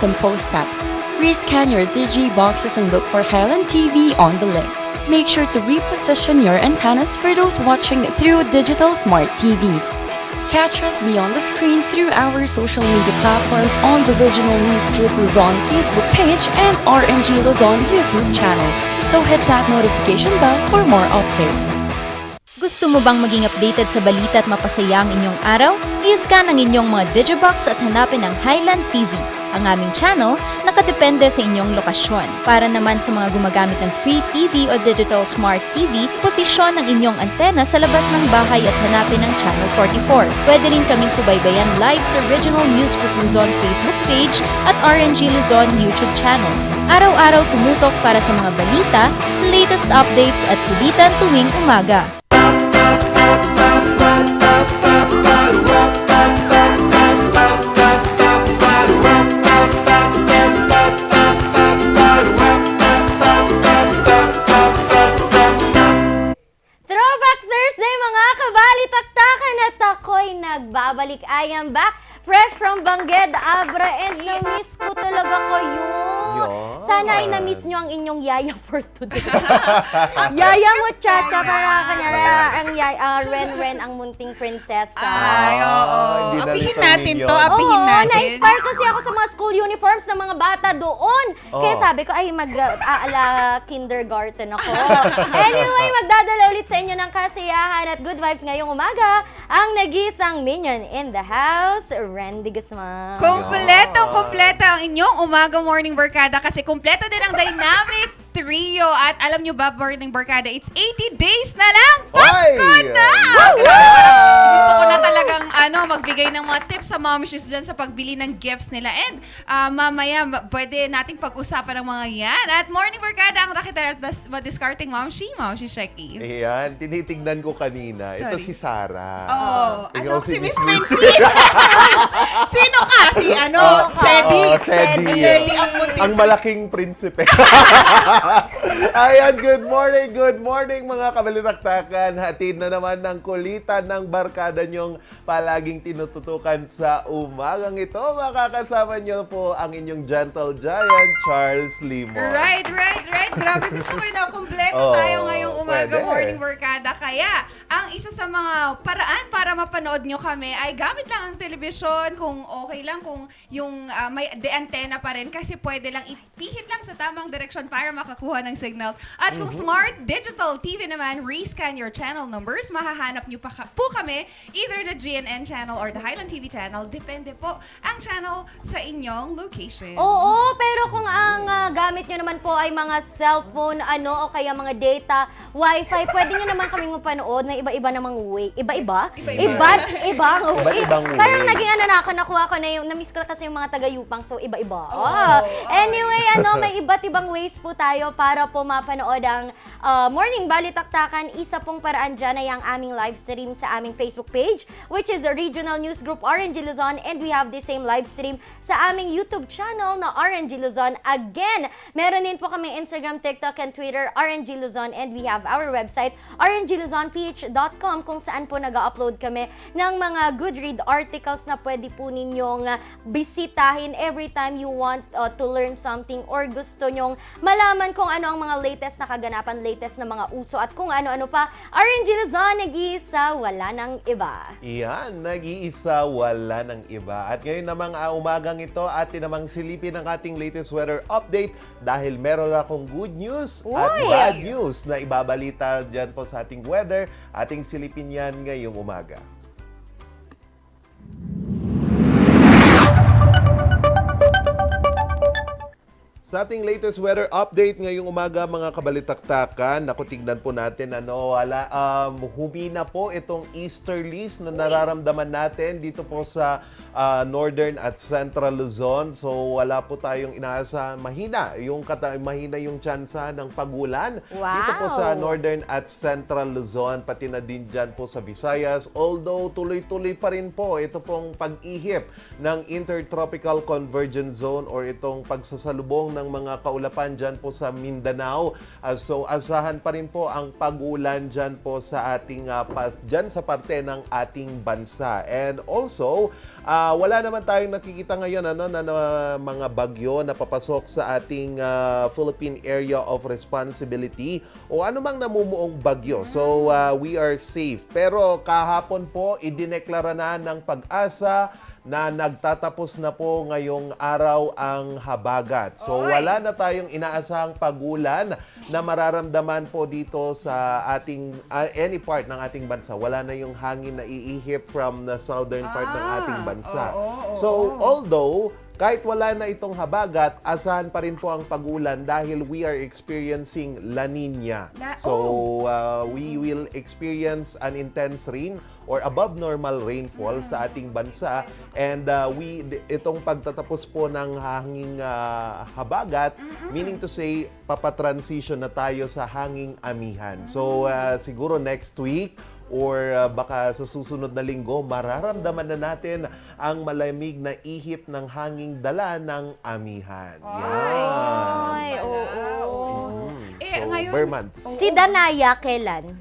simple steps. Rescan your Digiboxes and look for Highland TV on the list. Make sure to reposition your antennas for those watching through digital smart TVs. Catch us beyond the screen through our social media platforms on the Regional News Group Luzon Facebook page and RNG Luzon YouTube channel. So hit that notification bell for more updates. Gusto mo bang maging updated sa balita at mapasaya ang inyong araw? I-scan ang inyong mga Digibox at hanapin ang Highland TV. Ang aming channel, nakadepende sa inyong lokasyon. Para naman sa mga gumagamit ng free TV o digital smart TV, posisyon ang inyong antena sa labas ng bahay at hanapin ang Channel 44. Pwede rin kaming subaybayan live sa Regional News Group Luzon Facebook page at RNG Luzon YouTube channel. Araw-araw tumutok para sa mga balita, latest updates at kulitan tuwing umaga. Nagbabalik, I am back, fresh from Bangged, Abra, and na-miss ko talaga kayo. Sana ay na-miss nyo ang inyong yaya for today. Yaya mo, Chacha, para kanyara ang Ren-Ren, ang munting prinsesa. Ay, oo. Apihin natin to, apihin natin. Na-inspire kasi ako sa mga school uniforms ng mga bata doon. Kaya sabi ko, ay mag-aala kindergarten ako. Anyway, magdadala ulit sa inyo ng kasiyahan at good vibes ngayong umaga. Ang nag-iisang minion in the house, Randy Guzman. Kompleto ang inyong umaga morning barkada kasi kompleto din ang dynamic trio. At alam nyo ba, morning barkada, it's 80 days na lang! Pasko na! Grabe, gusto ko na talagang magbigay ng mga tips sa momshies dyan sa pagbili ng gifts nila. And mamaya, pwede nating pag-usapan ng mga yan. At morning barkada, ang rakita at discarding momshi Sheki. Ayan, tinitignan ko kanina. Ito si Sarah. Si Miss Menchie. Sino ka? Sedi. Sedi ang munting. Ang malaking prinsipe. Ayan, good morning mga kabalitaktakan. Hatid na naman ng kulitan ng barkada nyong palaging tinututukan sa umagang ito. Makakasama nyo po ang inyong gentle giant, Charles Limon. Right. Grabe, gusto ko na kompleto tayo ngayong umaga morning barkada. Kaya, ang isa sa mga paraan para mapanood nyo kami ay gamit lang ang telebisyon kung okay lang, kung yung may antenna pa rin kasi pwede lang ipihit lang sa tamang direksyon para makakuha ng signal. At kung smart digital TV naman, rescan your channel numbers. Mahahanap nyo po kami either the GNN channel or the Highland TV channel. Depende po ang channel sa inyong location. Oo, pero kung ang gamit nyo naman po ay mga cellphone, o kaya mga data, wifi, pwede nyo naman kaming mapanood ng iba-iba namang way. Iba-ibang way. Parang naging nakuha ko na yung, na-miss ko kasi yung mga taga-Yupang, so iba-iba. Anyway, may iba't ibang ways po tayo para po mapanood ang Morning Baliktaktakan. Isa pong paraan dyan ay ang aming live stream sa aming Facebook page, which is the Regional News Group RNG Luzon, and we have the same live stream sa aming YouTube channel na RNG Luzon. Again, meron din po kami Instagram, TikTok, and Twitter, RNG Luzon, and we have our website, rngluzonph.com, kung saan po nag-upload kami ng mga good read articles na pwede po ninyong bisitahin every time you want to learn something or gusto nyong malaman kung ano ang mga latest na kaganapan, latest na mga uso at kung ano-ano pa. RNG Luzon, nag-iisa, wala nang iba. Iyan, nag-iisa, wala nang iba. At ngayon namang umagang ito, atin namang silipin ang ating latest weather update dahil meron akong good news at bad news na ibabalita dyan po sa ating weather. Ating silipin yan ngayong umaga. Sa ating latest weather update ngayong umaga mga kabalitaktakan, tignan po natin humina po itong easterlies na nararamdaman natin dito po sa northern at central Luzon. So wala po tayong inaasahan, mahina yung tsansa ng pagulan dito po sa northern at central Luzon, pati na din dyan po sa Visayas. Although tuloy-tuloy pa rin po ito pong pag-ihip ng intertropical convergence zone or itong pagsasalubong ng ng mga kaulapan dyan po sa Mindanao. So asahan pa rin po ang pag-ulan dyan po sa ating dyan sa parte ng ating bansa. And also, wala naman tayong nakikita ngayon na mga bagyo na papasok sa ating Philippine Area of Responsibility o anumang namumuong bagyo. So we are safe. Pero kahapon po, idineklara na ng Pag-asa na nagtatapos na po ngayong araw ang habagat. So wala na tayong inaasahang pagulan na mararamdaman po dito sa ating any part ng ating bansa. Wala na yung hangin na iihip from the southern part ng ating bansa. So although kahit wala na itong habagat, asahan pa rin po ang pagulan dahil we are experiencing La Nina. So we will experience an intense rain or above normal rainfall sa ating bansa, and itong pagtatapos po ng hanging habagat, meaning to say papatransition na tayo sa hanging amihan. So siguro next week or baka sa susunod na linggo, mararamdaman na natin ang malamig na ihip ng hanging dala ng amihan. Ay, oo. So, ngayon, Vermont. Si Danaya, kailan?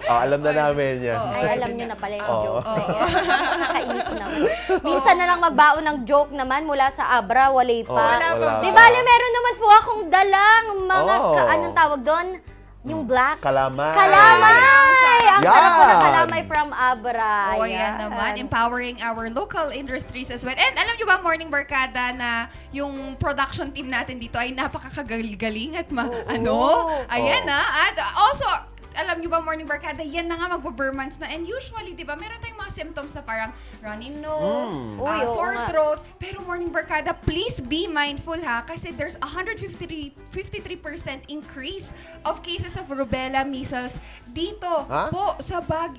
Alam na namin yan. Ay, alam nyo na pala yung joke na yan. Nakakainis naman. Minsan na lang magbaon ng joke naman mula sa Abra, walay pa. Wala pa. Di ba, meron naman po akong dalang mga, anong tawag doon? Yung black? Kalamay. Kalamay! Ang sarap po ng Yan. kalamay from Abra. Yan naman, empowering our local industries as well. And alam nyo ba, Morning Barkada, na yung production team natin dito ay napakakagaling at ayan At also, alam nyo ba, Morning Barkada, yan na nga magbo-Burmans na. And usually, di ba, meron tayong mga symptoms na parang running nose, sore throat. Pero Morning Barkada, please be mindful ha, kasi there's 53% increase of cases of rubella, measles dito po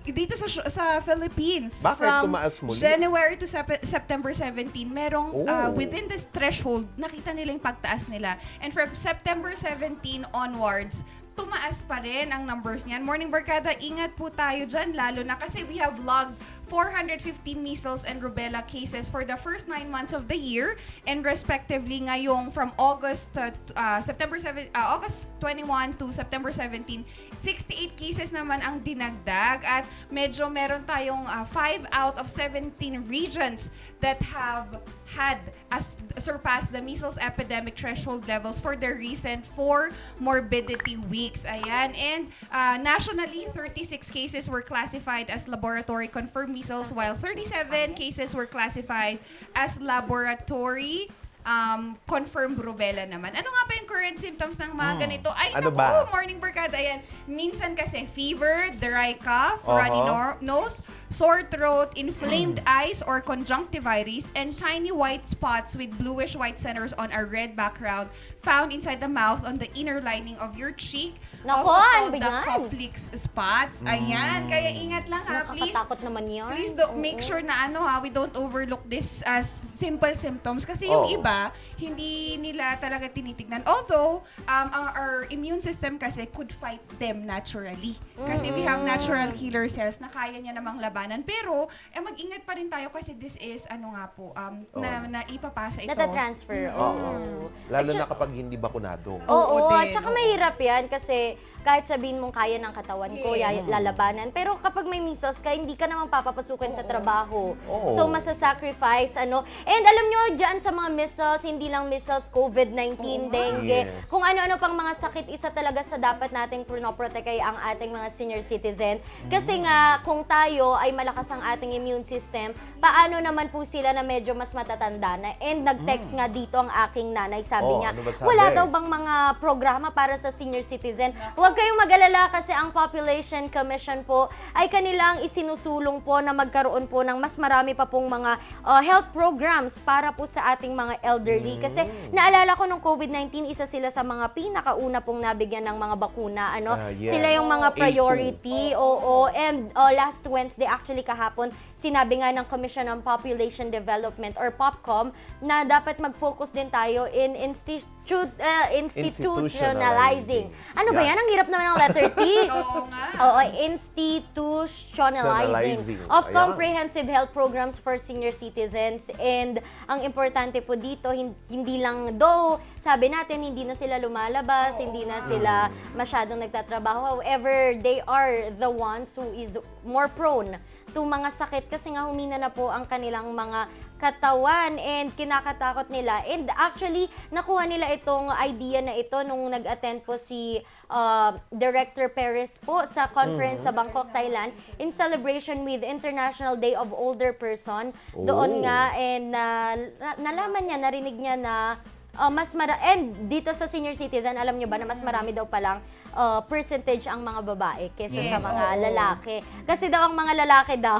dito sa Philippines. Bakit From tumaas muli? January to September 17, merong within this threshold, nakita nila yung pagtaas nila. And from September 17 onwards, tumaas pa rin ang numbers niyan. Morning Barkada, ingat po tayo dyan, lalo na kasi we have logged 450 measles and rubella cases for the first 9 months of the year, and respectively ngayong from August 21 to September 17, 68 cases naman ang dinagdag, at medyo meron tayong 5 out of 17 regions that have surpassed the measles epidemic threshold levels for the recent 4 morbidity weeks. Ayan. And nationally, 36 cases were classified as laboratory confirmed measles, while 37 cases were classified as laboratory confirmed rubella naman. Ano nga ba yung current symptoms ng mga ganito? Ay, Morning Barkada, ayan. Minsan kasi fever, dry cough, runny nose, sore throat, inflamed eyes or conjunctivitis, and tiny white spots with bluish-white centers on a red background found inside the mouth on the inner lining of your cheek. Nako, also ano called ba the yan? Koplik's spots. Ayan. Kaya ingat lang ha, please. Nakakatakot naman yan. Please make sure na we don't overlook this as simple symptoms, kasi yung iba, hindi nila talaga tinitignan. Although, our immune system kasi could fight them naturally. Kasi we have natural killer cells na kaya niya namang labanan. Pero, mag-ingat pa rin tayo kasi this is, na ipapasa ito. Nata-transfer. Lalo na kapag hindi bakunado. Oo, at saka mahirap yan kasi kahit sabihin mong kaya ng katawan ko, lalabanan. Pero kapag may measles ka, hindi ka naman papapasukin sa trabaho. So, masasacrifice, And alam nyo, dyan sa mga measles, hindi lang measles, COVID-19, dengue, kung ano-ano pang mga sakit, isa talaga sa dapat nating pinoprotect ay ang ating mga senior citizen. Kasi nga, kung tayo ay malakas ang ating immune system, paano naman po sila na medyo mas matatanda na? And nag-text nga dito ang aking nanay, sabi niya, wala daw bang mga programa para sa senior citizen? Huwag kayong mag-alala kasi ang Population Commission po ay kanilang isinusulong po na magkaroon po ng mas marami pa pong mga health programs para po sa ating mga elderly. Kasi naalala ko nung COVID-19, isa sila sa mga pinakauna pong nabigyan ng mga bakuna. Sila yung mga priority. And last Wednesday, actually kahapon, sinabi nga ng Commission on Population Development or POPCOM na dapat mag-focus din tayo in institutionalizing. Ano ba yan? Ang hirap naman ng letter T. Oo nga. Oo, institutionalizing of comprehensive health programs for senior citizens. And ang importante po dito, hindi lang sabi natin, hindi na sila lumalabas, hindi na sila masyadong nagtatrabaho. However, they are the ones who is more prone to mga sakit kasi nga humina na po ang kanilang mga katawan and kinakatakot nila. And actually, nakuha nila itong idea na ito nung nag-attend po si Director Perez po sa conference sa Bangkok, Thailand in celebration with International Day of Older Person. Doon nga, and nalaman niya, narinig niya na and dito sa senior citizen, alam niyo ba na mas marami daw palang percentage ang mga babae kaysa sa mga lalaki. Kasi daw ang mga lalaki daw.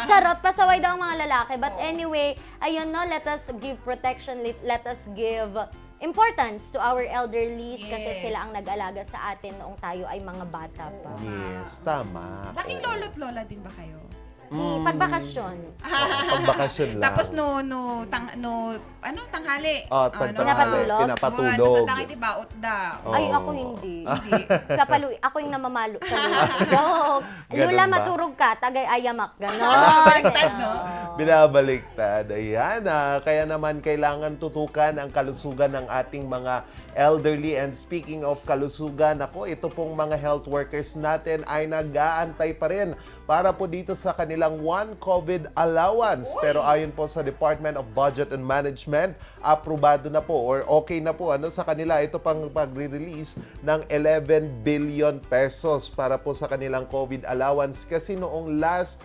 Charot, pasaway daw ang mga lalaki. But anyway, ayun no, let us give protection, let us give importance to our elderlies kasi sila ang nag-alaga sa atin noong tayo ay mga bata pa. Yes, tama. Laking lolo't lola din ba kayo? Pagbakasyon. Pagbakasyon lang. Tapos tanghali. Pinapatulog? Pinapatulog. Sa tanghali, baot daw. Ay, ako hindi. Ako yung namamalo. Joke. Ganun Lula, ba? maturog ka, tagay ayamak. Ganon. Baliktad, no? Binabaliktad. Ayan. Kaya naman kailangan tutukan ang kalusugan ng ating mga elderly. And speaking of kalusugan, ito pong mga health workers natin ay nag-aantay pa rin para po dito sa kanilang one COVID allowance. Pero ayon po sa Department of Budget and Management, aprobado na po or okay na po sa kanila ito pang pagre-release ng 11 billion pesos para po sa kanilang COVID allowance. Kasi noong last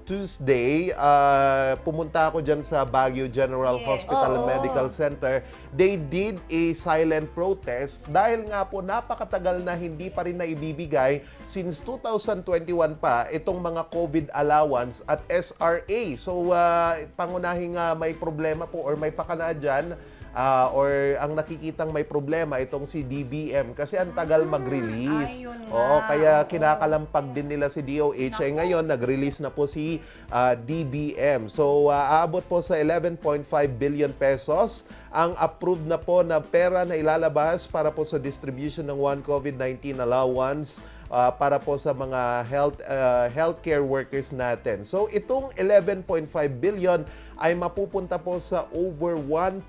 Tuesday, pumunta ako dyan sa Baguio General Hospital and Medical Center. They did a silent protest dahil nga po napakatagal na hindi pa rin naibibigay since 2021 pa itong mga COVID allowance at SRA. So, pangunahing may problema po or may pakana dyan or ang nakikitang may problema itong si DBM kasi ang tagal mag-release. Kaya kinakalampag din nila si DOH. Ngayon, nag-release na po si DBM. So, aabot po sa 11.5 billion pesos ang approved na po na pera na ilalabas para po sa distribution ng one COVID-19 allowance para po sa mga healthcare workers natin. So, itong 11.5 billion ay mapupunta po sa over 1.6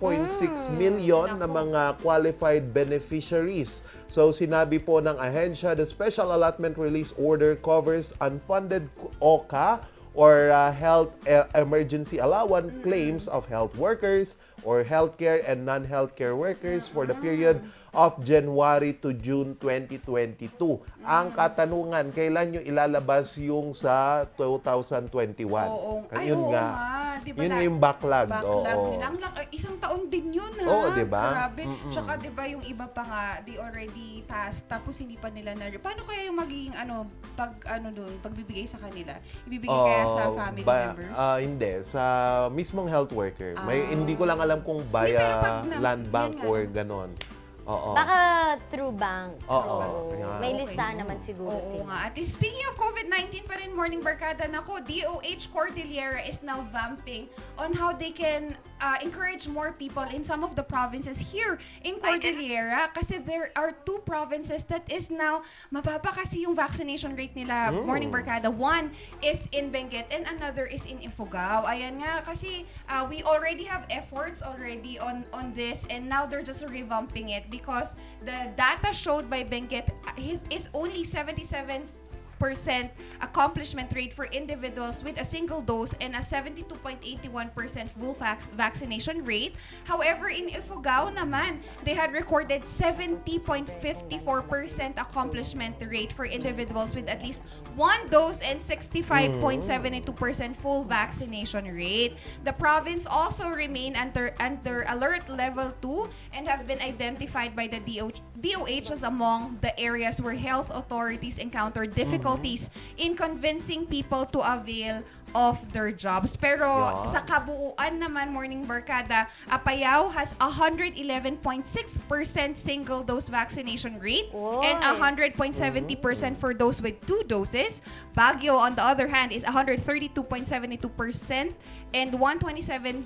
million na mga qualified beneficiaries. So, sinabi po ng ahensya, the Special Allotment Release Order covers unfunded OCA or health emergency allowance claims of health workers or healthcare and non-healthcare workers for the period of January to June 2022. Ang katanungan, kailan nyo ilalabas yung sa 2021? Yun nga. Diba yun yung backlog. Nila. Isang taon din yun, ha? Oo, diba? Grabe. Tsaka diba yung iba pa nga, they already passed, tapos hindi pa nila paano kaya yung magiging pagbibigay sa kanila? Ibibigay kaya sa family members? Hindi. Sa mismong health worker. Hindi ko lang alam kung via land bank or ganon. Baka through banks. May Okay, lista naman siguro Oo sila. nga. At speaking of COVID-19 pa rin, Morning Barkada, DOH Cordillera is now vamping on how they can encourage more people in some of the provinces here in Cordillera kasi there are 2 provinces that is now mababa kasi yung vaccination rate nila, Morning Barkada. One is in Benguet and another is in Ifugao. Ayan nga kasi we already have efforts already on this and now they're just revamping it because the data showed by Benguet is only 77% accomplishment rate for individuals with a single dose and a 72.81% full vaccination rate. However, in Ifugao naman, they had recorded 70.54% accomplishment rate for individuals with at least 1 dose and 65.72% full vaccination rate. The province also remain under alert level 2 and have been identified by the DOH as among the areas where health authorities encounter difficulties difficulties in convincing people to avail of their jobs. Pero sa kabuuan naman, Morning Barkada, Apayao has 111.6% single dose vaccination rate and 100.70% for those with 2 doses. Baguio, on the other hand, is 132.72% and 127%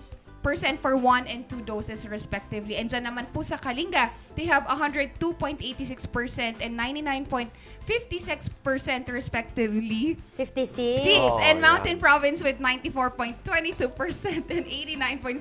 for 1 and 2 doses respectively. And dyan naman po sa Kalinga, they have 102.86% and 99.56% respectively. 56. And Mountain Province with 94.22% and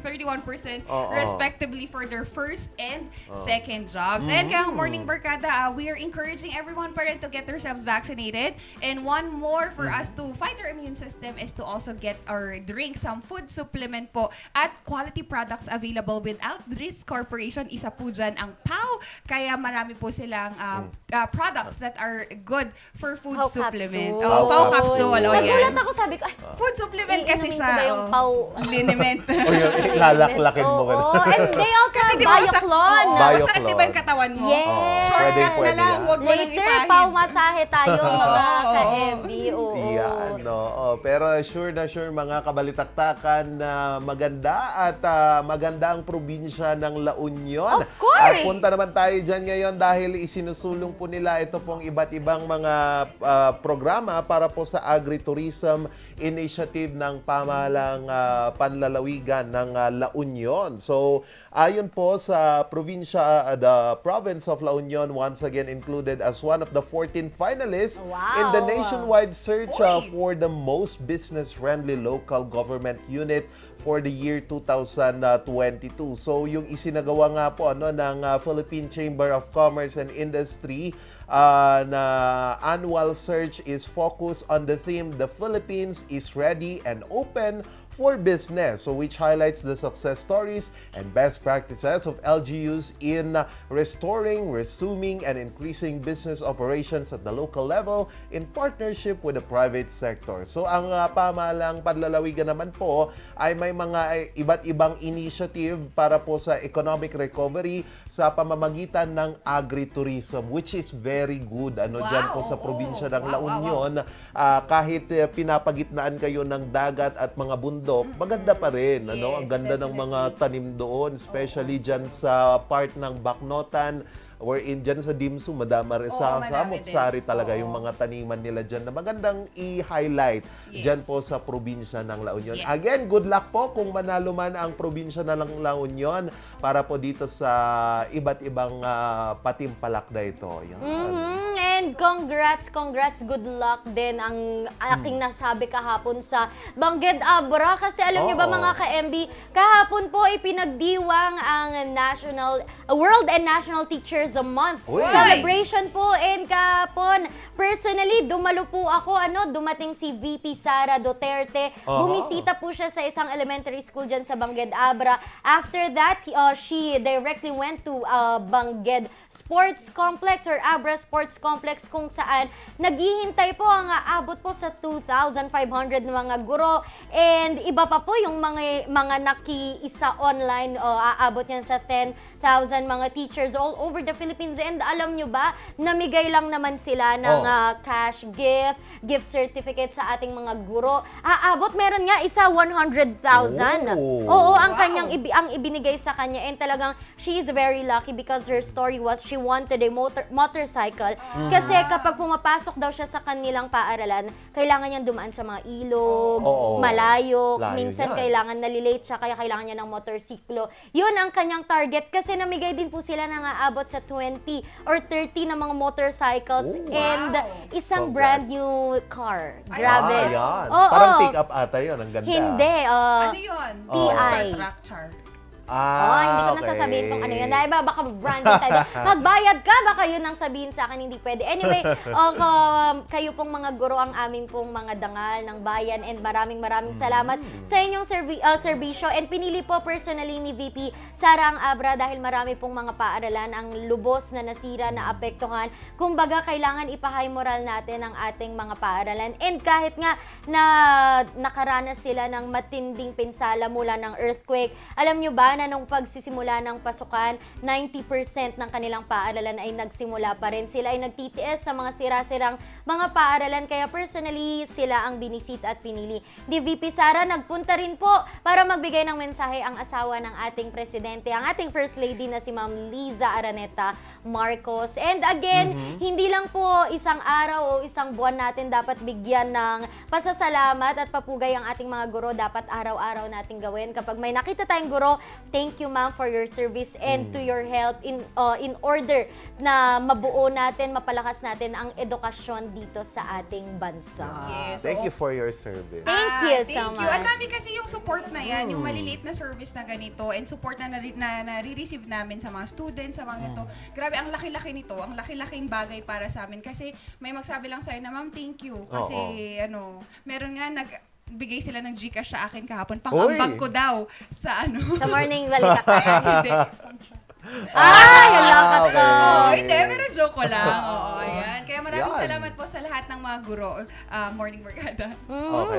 89.31% respectively for their first and second jobs. And kaya Morning Barkada, we are encouraging everyone pa rin to get themselves vaccinated. And one more for us to fight our immune system is to also get or drink some food supplement po at quality products available with Outreach Corporation. Isa po dyan ang PAW. Kaya marami po silang products that are good for food supplement. PAW capsule. Nagulat ako, sabi ko, food supplement kasi siya. Yung PAW. Liniment. O yung lalaklakin mo. And they also Kasi have di ba Bioclon. Masakit diba yung katawan mo? Yes. Shortcut na lang, huwag mo nang Later, ipahid. PAW masahe tayo mga ka-MB. Yan, pero sure na sure mga kabalitaktakan na maganda at maganda ang probinsya ng La Union. Of course! At punta naman tayo dyan ngayon dahil isinusulong po nila ito pong iba't ibang mga programa para po sa agritourism initiative ng pamahalang panlalawigan ng La Union. So, ayon po sa probinsya, the province of La Union once again included as one of the 14 finalists in the nationwide search for the most business-friendly local government unit for the year 2022. So yung isinagawa nga po ng Philippine Chamber of Commerce and Industry na annual search is focused on the theme "The Philippines is ready and open for business," so which highlights the success stories and best practices of LGUs in restoring, resuming, and increasing business operations at the local level in partnership with the private sector. So ang pamahalang panlalawigan naman po ay may mga iba't ibang initiative para po sa economic recovery sa pamamagitan ng agritourism, which is very good. Dyan po sa probinsya ng La Union, kahit pinapagitnaan kayo ng dagat at mga bundok, maganda pa rin. Ang ganda ng mga tanim doon, especially dyan sa part ng Baknotan, wherein dyan sa Dimsum, madama rin sa Samot-Sari talaga yung mga taniman nila dyan na magandang i-highlight dyan po sa probinsya ng La Union. Again, good luck po kung manalo man ang probinsya ng La Union para po dito sa iba't ibang patimpalak na ito. And congrats, good luck din ang aking nasabi kahapon sa Bangged Abra. Kasi alam niyo ba mga ka-MB, kahapon po ipinagdiwang ang World and National Teachers a Month celebration po. And kahapon, personally, dumalo po ako, dumating si VP Sara Duterte. Bumisita po siya sa isang elementary school dyan sa Bangged Abra. After that, she directly went to Bangged Sports Complex or Abra Sports Complex, kung saan naghihintay po ang aabot po sa 2,500 na mga guro. And iba pa po yung mga nakiisa online, aabot yan sa 10,000 mga teachers all over the Philippines. And alam nyo ba, namigay lang naman sila ng cash gift certificate sa ating mga guro. Aabot, meron nga isa 100,000. Oo, ang kanyang ang ibinigay sa kanya. And talagang she is very lucky because her story was she wanted a motorcycle. Kasi kapag pumapasok daw siya sa kanilang paaralan, kailangan niyang dumaan sa mga ilog, malayo. Minsan kailangan nalilate siya, kaya kailangan niya ng motorsiklo. Yun ang kanyang target kasi namigay din po sila ng aabot sa 20 or 30 na mga motorcycles and isang brand new car. Grabe. Parang pick-up ata yun. Ang ganda. Hindi. Ano yun? TI. Tractor. Hindi ko na sasabihin kung ano yun. Dahil baka branding tayo. Magbayad ka, baka yun ang sabihin sa akin, hindi pwede. Anyway, kayo pong mga guro ang aming pong mga dangal ng bayan, and maraming salamat sa inyong serbisyo. And pinili po personally ni VP Sara ang Abra dahil marami pong mga paaralan ang lubos na nasira, na apektuhan. Kumbaga, kailangan ipa-high moral natin ang ating mga paaralan. And kahit nga na nakaranas sila ng matinding pinsala mula ng earthquake, alam nyo ba, na nung pagsisimula ng pasukan, 90% ng kanilang paaralan ay nagsimula pa rin. Sila ay nagtitiis sa mga sira-sirang mga paaralan, kaya personally, sila ang binisita at pinili. Di VP Sara, nagpunta rin po para magbigay ng mensahe ang asawa ng ating presidente, ang ating First Lady na si Ma'am Liza Araneta Marcos. And again, hindi lang po isang araw o isang buwan natin dapat bigyan ng pasasalamat at papugay ang ating mga guro. Dapat araw-araw natin gawin. Kapag may nakita tayong guro, thank you ma'am for your service and to your help in order na mabuo natin, mapalakas natin ang edukasyon dito sa ating bansa. Yes. Thank you for your service. Thank you so Thank you. much. Ang dami kasi yung support na yan, yung maliliit na service na ganito, and support na nare-receive namin sa mga students, sa mga ganito. Grabe, ang laki-laki nito, ang laki-laking bagay para sa amin. Kasi may magsabi lang sa'yo na, ma'am, thank you. Kasi, meron nga bigay sila ng GCash sa akin kahapon. Pang-ambag ko daw sa Sa morning Baliktaktakan. Hindi. Yung lakat ko. Hindi, pero joke ko lang. Ayan. Kaya maraming salamat po sa lahat ng mga guro. Morning Barkada.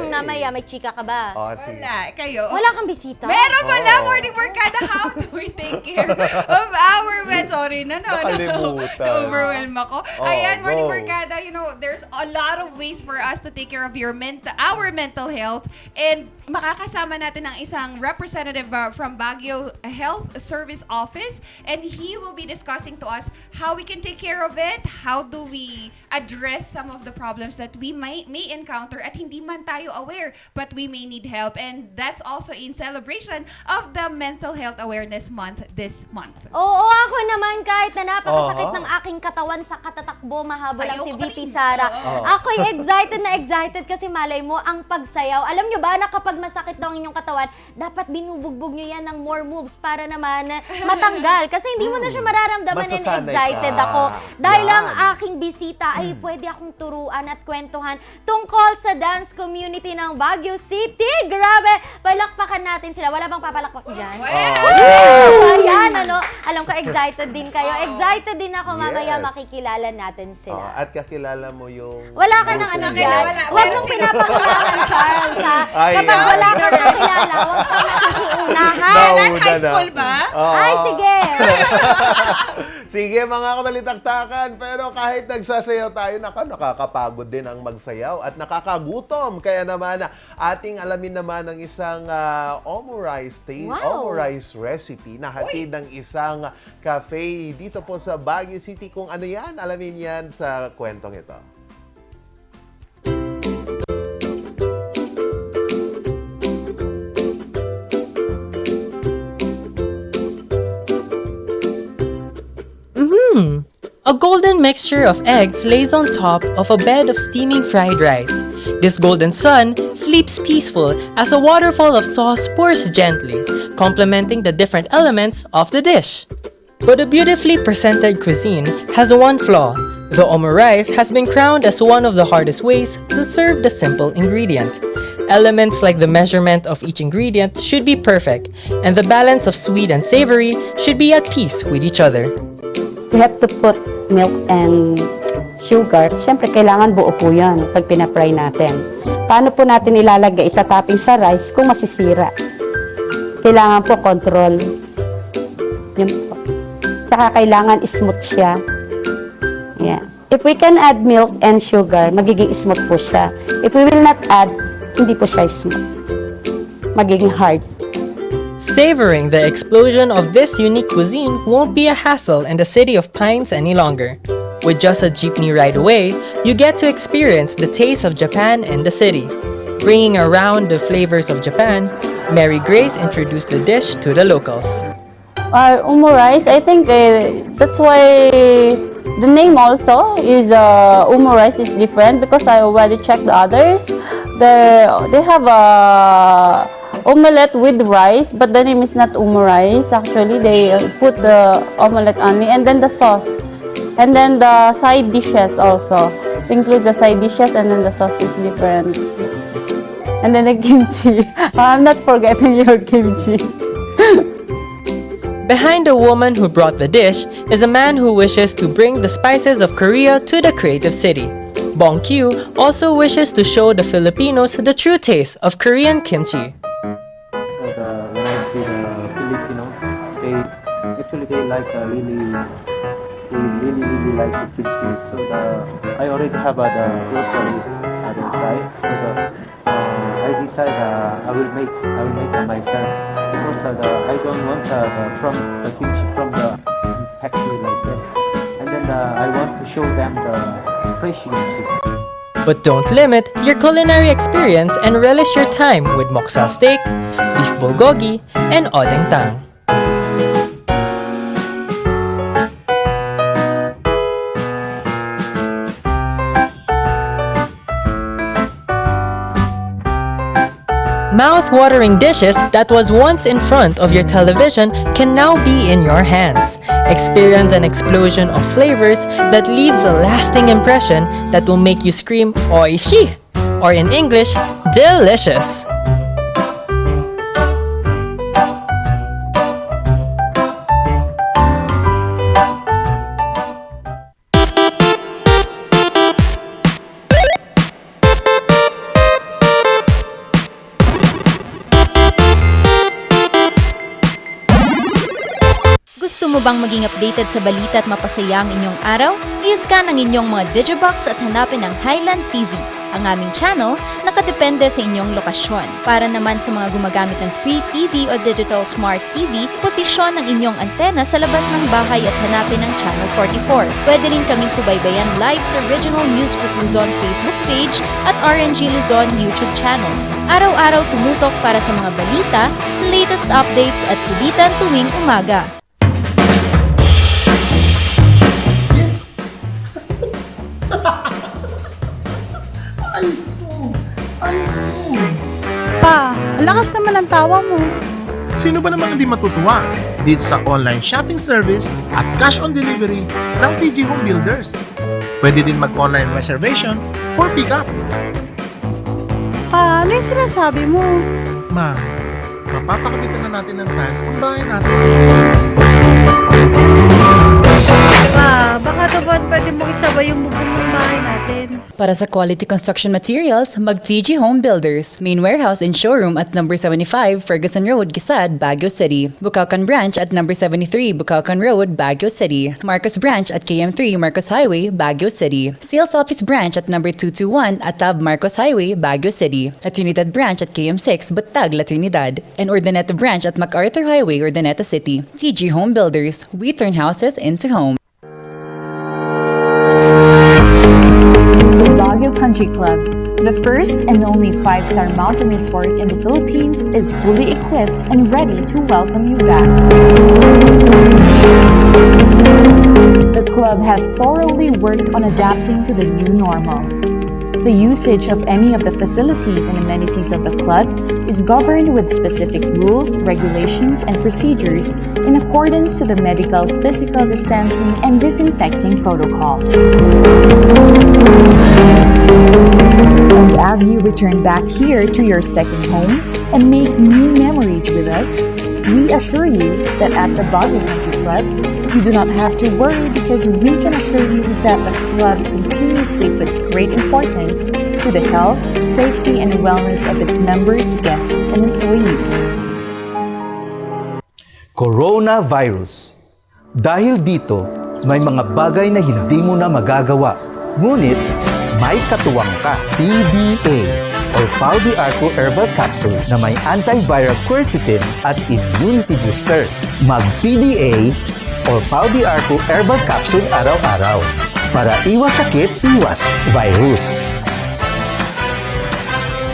Mamaya, may chika ka ba? Wala. Kayo? Wala kang bisita? Meron pala, Morning Barkada. How do we take care of our men? Sorry na, Nakalimutan. Na-overwhelm ako. Ayan, Morning go. Barkada, there's a lot of ways for us to take care of our mental health. And makakasama natin ang isang representative from Baguio Health Service Office. And he will be discussing to us how we can take care of it, how do we address some of the problems that we may encounter at hindi man tayo aware, but we may need help. And that's also in celebration of the Mental Health Awareness Month this month. Oo, ako naman kahit na napakasakit ng aking katawan sa katatakbo, mahabol lang Sayaw si ka pa VP rin. Sara. Oo. Ako'y excited kasi malay mo ang pagsayaw. Alam nyo ba na kapag masakit daw ang inyong katawan, dapat binubugbog nyo yan ng more moves para naman matanggal. Kasi hindi mo na siya mararamdaman and Masasanay excited ka. ako. Dahil Yan. ang aking bisita ay pwede akong turuan at kwentuhan tungkol sa dance community ng Baguio City. Grabe! Palakpakan natin sila. Wala bang papalakpak dyan? Ayan, alam ko excited din kayo. Excited din ako mamaya Yes. makikilala natin sila. At kakilala mo yung... Wala ka ng ano dyan. Huwag mong pinapakilaman, Charles, ha? Ay, Kapag wala ka nakilala, huwag ka nakikiunahan. Kailan? High school ba? Ay, sige. Sige mga kabalitaktakan, pero kahit nagsasayaw tayo, nakakapagod din ang magsayaw at nakakagutom. Kaya naman, ating alamin naman ang isang omurice omurice recipe na hatid ng isang cafe dito po sa Baguio City. Kung ano yan, alamin yan sa kwentong ito. A golden mixture of eggs lays on top of a bed of steaming fried rice. This golden sun sleeps peaceful as a waterfall of sauce pours gently, complementing the different elements of the dish. But a beautifully presented cuisine has one flaw. The omurice has been crowned as one of the hardest ways to serve the simple ingredient. Elements like the measurement of each ingredient should be perfect, and the balance of sweet and savory should be at peace with each other. We have to put milk and sugar. Siyempre, kailangan buo po yan pag pinapry natin. Paano po natin ilalagay, itatapping sa rice kung masisira? Kailangan po control. Yun po. Tsaka kailangan smooth siya. Yeah. If we can add milk and sugar, magiging smooth po siya. If we will not add, hindi po siya smooth. Magiging hard. Savoring the explosion of this unique cuisine won't be a hassle in the city of Pines any longer. With just a jeepney ride away, you get to experience the taste of Japan in the city. Bringing around the flavors of Japan, Mary Grace introduced the dish to the locals. Omurice, I think that's why the name also is omurice is different because I already checked the others. They have a omelette with rice, but the name is not omurice. Actually, they put the omelette only, and then the sauce, and then the side dishes also includes the side dishes, and then the sauce is different. And then the kimchi. I'm not forgetting your kimchi. Behind the woman who brought the dish is a man who wishes to bring the spices of Korea to the creative city. Bong Kyu also wishes to show the Filipinos the true taste of Korean kimchi. When I see the Filipino they like really like the kimchi. So I already have the grocery at the side. So I decide I will make it myself because I don't want from the kimchi from the factory like that. And then I want to show them the fresh kimchi. But don't limit your culinary experience and relish your time with moksa steak, beef bulgogi, and odeng tang. Mouth-watering dishes that was once in front of your television can now be in your hands. Experience an explosion of flavors that leaves a lasting impression that will make you scream "Oishi!" or in English, delicious! Gusto mo bang maging updated sa balita at mapasaya ang inyong araw? I-scan ang inyong mga Digibox at hanapin ang Highland TV, ang aming channel nakadepende sa inyong lokasyon. Para naman sa mga gumagamit ng free TV o digital smart TV, posisyon ang inyong antena sa labas ng bahay at hanapin ang Channel 44. Pwede rin kaming subaybayan live sa Original News Group Luzon Facebook page at RNG Luzon YouTube channel. Araw-araw tumutok para sa mga balita, latest updates at kulitan tuwing umaga. Pa, ang lakas naman ang tawa mo. Sino ba namang hindi matutuwa dito sa online shopping service at cash on delivery ng TG Home Builders? Pwede din mag-online reservation for pickup. Pa, ano yung sinasabi mo? Ma, mapapakabitan na natin ng tiles ang bahay natin. Pa, baka dapat pwede mo isabay yung bubong ng bahay natin. Para sa quality construction materials, mag-TG Home Builders. Main warehouse and showroom at number 75 Ferguson Road, Gisad, Baguio City. Bukakan branch at number 73 Bukakan Road, Baguio City. Marcos branch at KM3 Marcos Highway, Baguio City. Sales office branch at number 221 Atab Marcos Highway, Baguio City. La Trinidad branch at KM6 Batag, La Trinidad. And Urdaneta branch at MacArthur Highway, Urdaneta City. TG Home Builders. We turn houses into homes. Baguio Country Club, the first and only 5-star mountain resort in the Philippines, is fully equipped and ready to welcome you back. The club has thoroughly worked on adapting to the new normal. The usage of any of the facilities and amenities of the club is governed with specific rules, regulations, and procedures in accordance to the medical, physical distancing, and disinfecting protocols. And as you return back here to your second home and make new memories with us, we assure you that at the Baguio Country Club, you do not have to worry because we can assure you that the club continuously puts great importance to the health, safety, and wellness of its members, guests, and employees. Coronavirus. Dahil dito, may mga bagay na hindi mo na magagawa. Ngunit, may katuwang ka. PDA or Pau de Arco Herbal Capsule na may antiviral quercetin at immunity booster. Mag-PDA or Pau de Arco Herbal Capsule araw-araw. Para iwas sakit, iwas virus.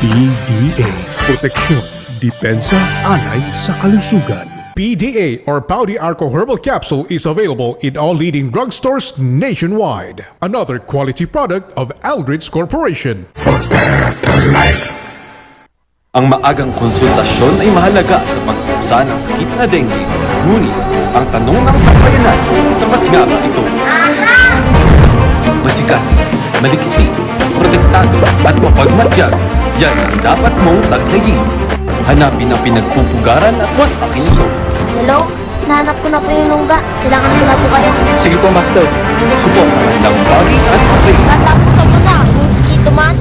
PDA. Proteksyon, depensa, alay sa kalusugan. PDA or Pau de Arco Herbal Capsule is available in all leading drugstores nationwide. Another quality product of Aldridge Corporation. For better life. Ang maagang konsultasyon ay mahalaga sa pagkusa ng sakit na dengue. Ngunit, ang tanong ng sambayanan, sapat nga ba ito? Masikasi, maliksi, protektado at mapagmatyag, yan ang dapat mong taglayin. Hanapin ang pinagpupugaran at wasakin ito. Hello? Nahanap ko na po yung lungga. Kailangan ko na po kayo. Sige po, Master. Suportahan ng Foggy at Spray. Natapos ako na. Mosquito man.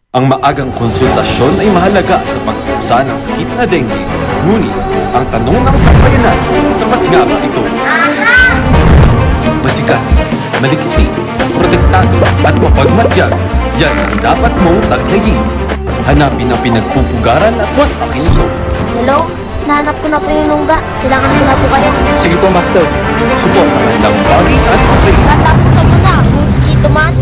Ang maagang konsultasyon ay mahalaga sa pagpusa ng sakit na dengue. Ngunit, ang tanong ng sambayanan, sapat nga ba ito? Masikasi, maliksi, protektado at mapagmatyag, yan ang dapat mong taglayin. Hanapin ang pinagpupugaran at wasakin ito. Hello? Nahanap ko na po yung lungga. Kailangan ko na po kayo. Sige po, Master. Suportahan lang Foggy at Spray. Tatapusan mo na, mosquito man.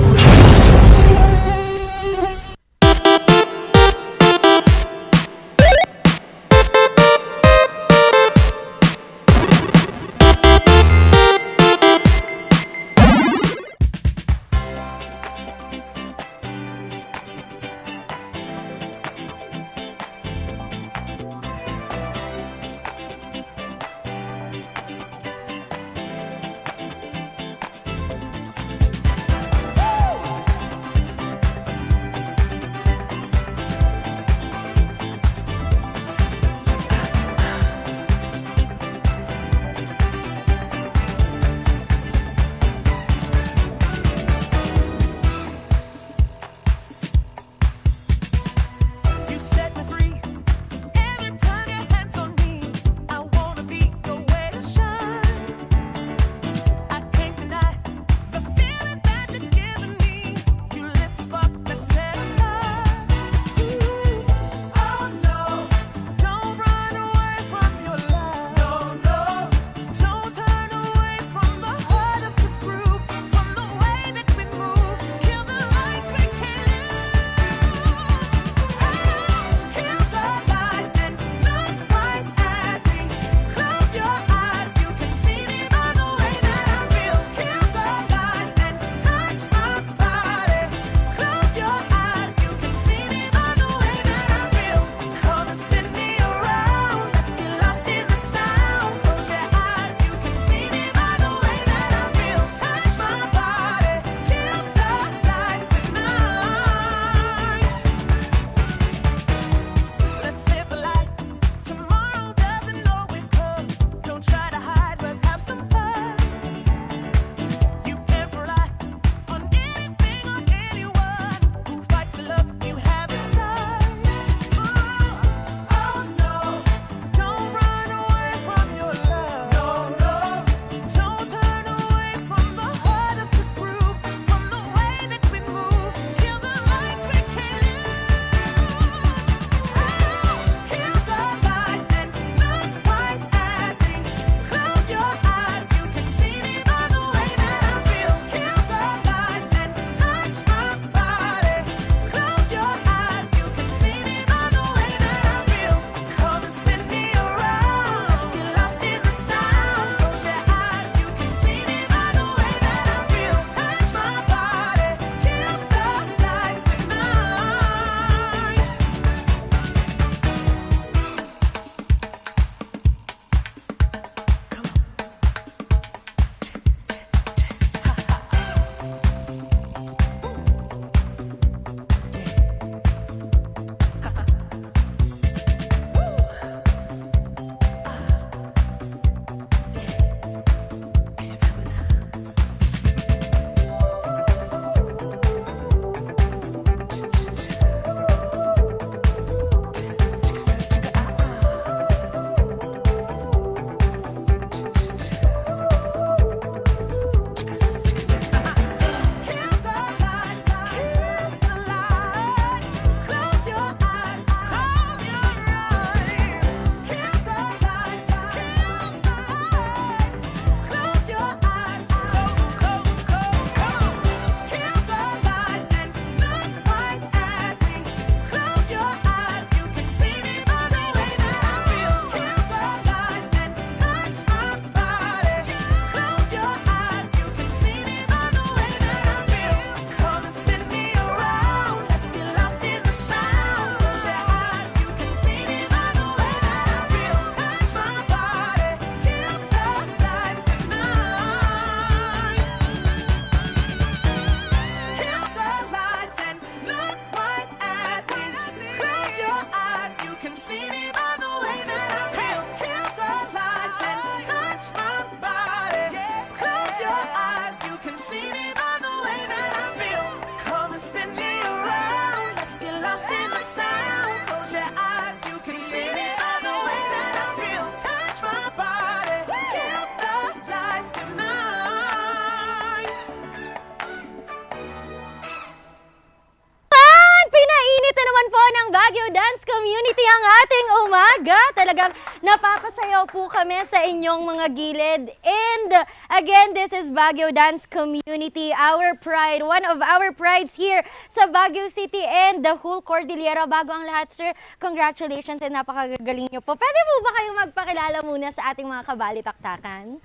Community ang ating umaga. Talagang napapasayaw po kami sa inyong mga gilid. And again, this is Baguio Dance Community, our pride, one of our prides here sa Baguio City and the whole Cordillera. Bago ang lahat, sir, congratulations and napakagaling niyo po. Pwede po ba kayo magpakilala muna sa ating mga kabalitaktakan?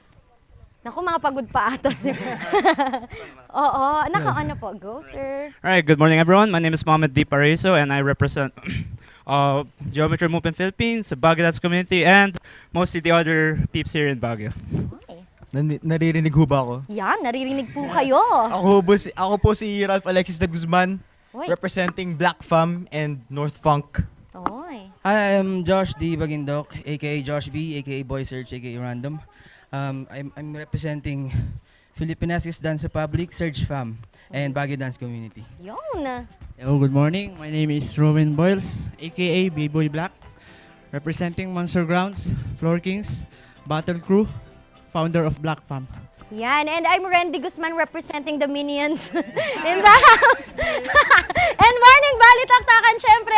Naku, mga pagod pa ata. Oo, ano po. Go, sir. Alright, good morning everyone. My name is Mohamed D. Paraiso and I represent Geometry Movement Philippines, Baguio Dance Community, and mostly the other peeps here in Baguio. Naririnig ho ba ako? Yan, naririnig po kayo. Ako po si Ralph Alexis de Guzman, Uy. representing Black Fam and North Funk. Oy. Hi, I'm Josh D. Bagindok, aka Josh B, aka Boy Search, aka Random. I'm representing Philippines Dance Republic, Search Fam, and Baguio Dance Community. Yun. Hello, good morning. My name is Rowan Boyles, aka B-Boy Black, representing Monster Grounds, Floor Kings, Battle Crew, founder of Black Fam. Yan, and I'm Randy Guzman representing the Minions in the house. And morning, Baliktaktakan, syempre,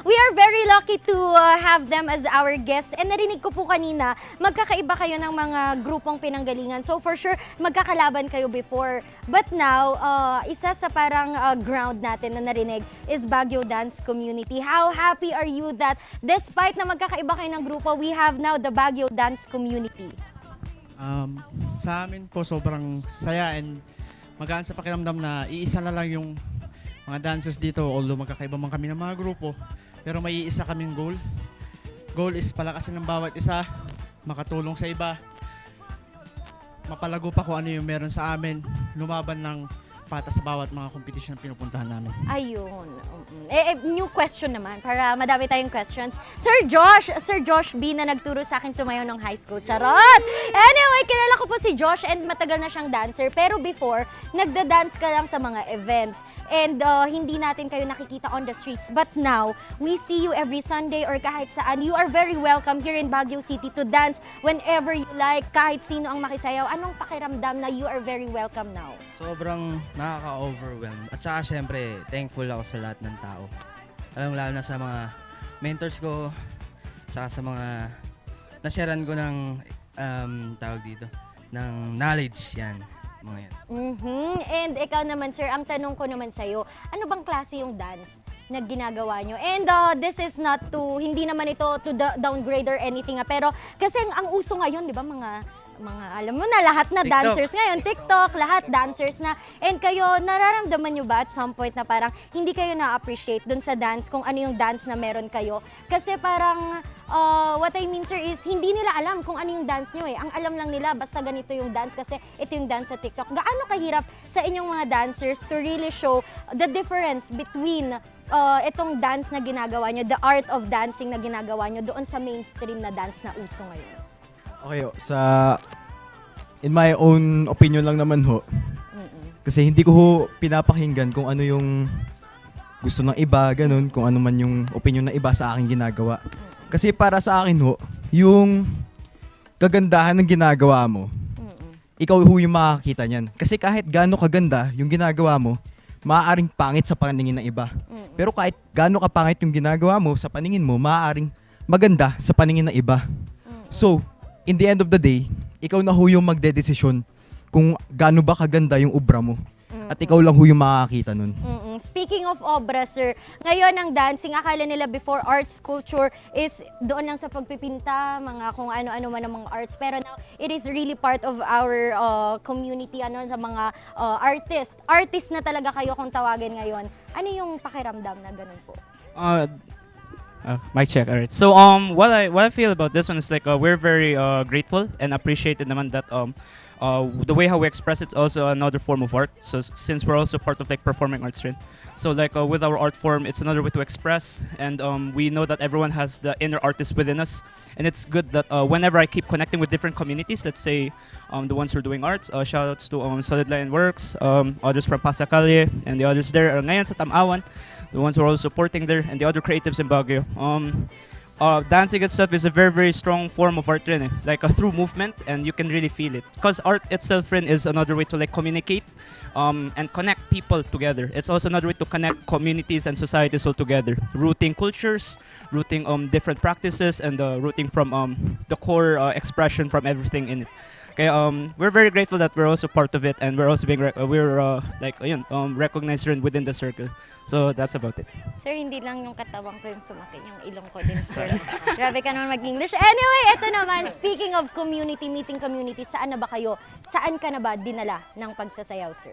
we are very lucky to have them as our guests. And narinig ko po kanina, magkakaiba kayo ng mga grupong pinanggalingan. So for sure, magkakalaban kayo before. But now, isa sa parang ground natin na narinig is Baguio Dance Community. How happy are you that despite na magkakaiba kayo ng grupo, we have now the Baguio Dance Community? Sa amin po sobrang saya and magaan sa pakiramdam na iisa na lang yung mga dancers dito, although magkakaiba man kami ng mga grupo, pero may iisa kaming goal. Goal is palakasin ng bawat isa, makatulong sa iba, mapalago pa kung ano yung meron sa amin, lumaban ng pata sa bawat mga competition na pinupuntahan namin. Ayun. New question naman, para madami tayong questions. Sir Josh B na nagturo sa akin sumayaw ng high school. Charot! Anyway, kilala ko po si Josh and matagal na siyang dancer. Pero before, nagda-dance ka lang sa mga events. And hindi natin kayo nakikita on the streets. But now, we see you every Sunday or kahit saan. You are very welcome here in Baguio City to dance whenever you like. Kahit sino ang makisayaw. Anong pakiramdam na you are very welcome now? Sobrang nakaka-overwhelm. At saka syempre, thankful ako sa lahat ng tao. Lalo na sa mga mentors ko, saka sa mga nasharean ko ng tawag dito, ng knowledge yan. Mga yan. And ikaw naman, sir, ang tanong ko naman sa'yo, ano bang klase yung dance na ginagawa nyo? And this is not to, hindi naman ito to downgrade or anything, pero kasi ang uso ngayon, di ba, mga alam mo na, lahat na TikTok. dancers ngayon, TikTok, lahat dancers na. And kayo, nararamdaman nyo ba at some point na parang hindi kayo na-appreciate dun sa dance kung ano yung dance na meron kayo? Kasi parang, what I mean, sir, is hindi nila alam kung ano yung dance nyo eh. Ang alam lang nila, basta ganito yung dance kasi ito yung dance sa TikTok. Gaano kahirap sa inyong mga dancers to really show the difference between itong dance na ginagawa nyo, the art of dancing na ginagawa nyo doon sa mainstream na dance na uso ngayon? Okay, in my own opinion lang naman ho. Kasi hindi ko ho pinapakinggan kung ano yung gusto ng iba, ganun, kung ano man yung opinion ng iba sa aking ginagawa. Kasi para sa akin ho, yung kagandahan ng ginagawa mo, ikaw ho yung makakita niyan. Kasi kahit gaano kaganda yung ginagawa mo, maaaring pangit sa paningin ng iba. Pero kahit gaano kapangit yung ginagawa mo sa paningin mo, maaaring maganda sa paningin ng iba. So, in the end of the day, ikaw na ho yung magdedesisyon kung gaano ba kaganda yung obra mo. At ikaw lang ho yung makakita nun. Speaking of obra, sir, ngayon ang dancing, akala nila before arts, culture is doon lang sa pagpipinta, mga kung ano-ano man ang mga arts. Pero now, it is really part of our community, sa mga artist. Artist na talaga kayo kung tawagin ngayon. Ano yung pakiramdam na ganun po? Mic check. Alright. So what I feel about this one is like we're very grateful and appreciated naman that the way how we express it is also another form of art. So since we're also part of like performing arts trend, so like with our art form, it's another way to express, and we know that everyone has the inner artist within us, and it's good that whenever I keep connecting with different communities, let's say the ones who are doing arts, shout outs to Solid Line Works, others from Pasacalye, and the others there ngayon sa Tamawan, the ones who are also supporting there, and the other creatives in Baguio. Dancing itself is a very, very strong form of art rin like through movement, and you can really feel it. Because art itself rin is another way to like communicate and connect people together. It's also another way to connect communities and societies all together, rooting cultures, rooting different practices, and rooting from the core expression from everything in it. Okay, we're very grateful that we're also part of it, and we're also being recognized within the circle. So that's about it. Sir, hindi lang yung katawan ko yung sumakit, yung ilong ko din, sir. Grabe ka naman mag-English. Anyway, eto naman, speaking of community, meeting community, saan na ba kayo? Saan ka na ba dinala ng pagsasayaw, sir?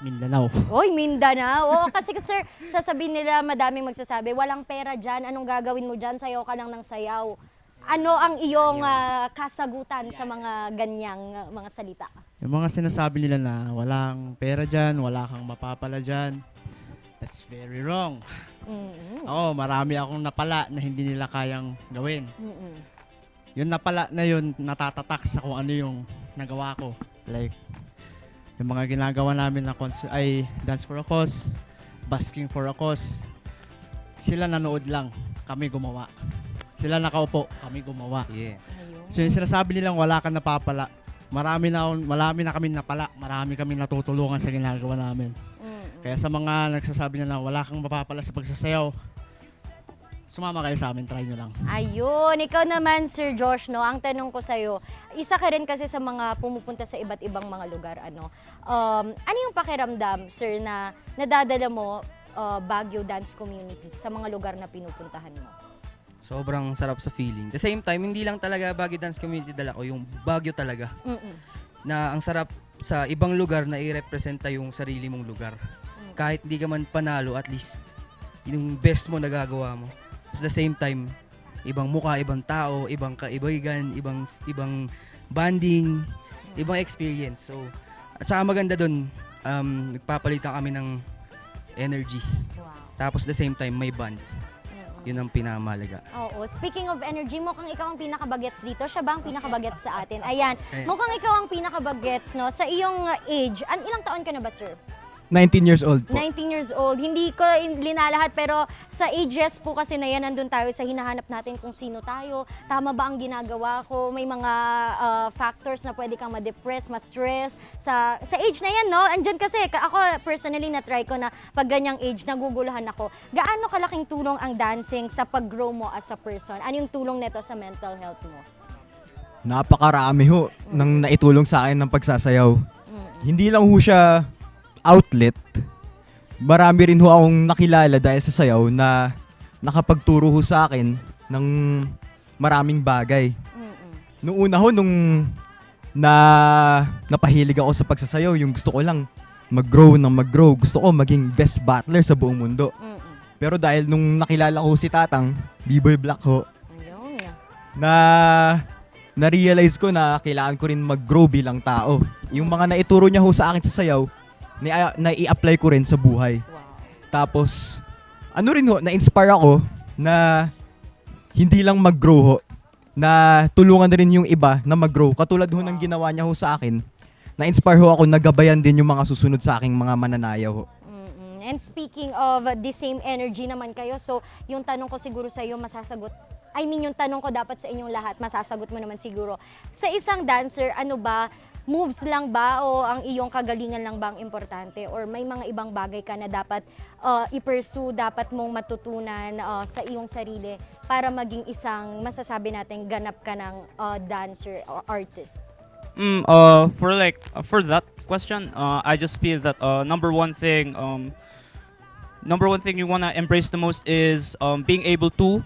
Mindanao. Oy, Mindanao. Oo, kasi sir, sasabihin nila, madaming magsasabi, walang pera dyan, anong gagawin mo dyan? Sayaw ka lang ng sayaw. Ano ang iyong kasagutan sa mga ganyang mga salita? Yung mga sinasabi nila na walang pera dyan, wala kang mapapala dyan, that's very wrong. Oo, marami akong napala na hindi nila kayang gawin. Yung napala na yun, natatatak sa kung ano yung nagawa ko. Like, yung mga ginagawa namin na ay dance for a cause, busking for a cause, sila nanood lang, kami gumawa. Sila nakaupo, kami gumawa. Yeah. So yung sinasabi nilang wala kang napapala, marami na kami napala, marami kami natutulungan sa ginagawa namin. Kaya sa mga nagsasabi na wala kang mapapala sa pagsasayaw, sumama kayo sa amin, try nyo lang. Ayun, ikaw naman Sir Josh, no, ang tanong ko sa'yo, isa ka rin kasi sa mga pumupunta sa iba't ibang mga lugar, ano yung pakiramdam, sir, na nadadala mo Baguio Dance Community sa mga lugar na pinupuntahan mo? Sobrang sarap sa feeling. At the same time, hindi lang talaga Baguio Dance Community dala ko, yung Baguio talaga. Na ang sarap sa ibang lugar na i-representa yung sarili mong lugar. Kahit hindi ka man panalo, at least yung best mo nagagawa mo. At the same time, ibang muka, ibang tao, ibang kaibigan, ibang banding, ibang experience. So, at saka maganda dun, nagpapalitan kami ng energy. Tapos at the same time, may band. Yun ang pinamalaga. Oo. Speaking of energy, mukhang ikaw ang pinakabagets dito. Siya ba ang pinakabagets sa atin? Ayan. Mukhang ikaw ang pinakabagets, no? Sa iyong age, ilang taon ka na ba, sir? 19 years old po. 19 years old. Hindi ko linalahat, pero sa ages po kasi na yan, nandun tayo sa hinahanap natin kung sino tayo. Tama ba ang ginagawa ko? May mga factors na pwede kang ma-depress, ma-stress. Sa age na yan, no? Andyan kasi, ako personally na-try ko na pag ganyang age, naguguluhan ako. Gaano kalaking tulong ang dancing sa pag-grow mo as a person? Ano yung tulong nito sa mental health mo? Napakarami ho nang naitulong sa akin ng pagsasayaw. Hindi lang ho siya outlet. Marami rin ho akong nakilala dahil sa sayaw na nakapagturo ho sa akin ng maraming bagay. Noong una ho, nung napahilig ako sa pagsasayaw, yung gusto ko lang mag-grow. Gusto ko maging best battler sa buong mundo. Pero dahil nung nakilala ko si Tatang, B-Boy Black ho, na-realize ko na kailangan ko rin mag-grow bilang tao. Yung mga naituro niya ho sa akin sa sayaw, na i-apply ko rin sa buhay. Tapos, na-inspire ako na hindi lang mag-grow ho, na tulungan na rin yung iba na mag-grow. Katulad ho ng ginawa niya ho sa akin, na-inspire ho ako, nagabayan din yung mga susunod sa aking mga mananayaw ho. And speaking of the same energy naman kayo, so yung tanong ko siguro sa iyo masasagot, yung tanong ko dapat sa inyong lahat, masasagot mo naman siguro. Sa isang dancer, ano ba, moves lang ba o ang iyong kagalingan lang ba ang importante? Or may mga ibang bagay ka na dapat i-pursue, dapat mong matutunan sa iyong sarili para maging isang masasabi natin ganap ka ng dancer or artist? For that question, I just feel that number one thing you wanna embrace the most is being able to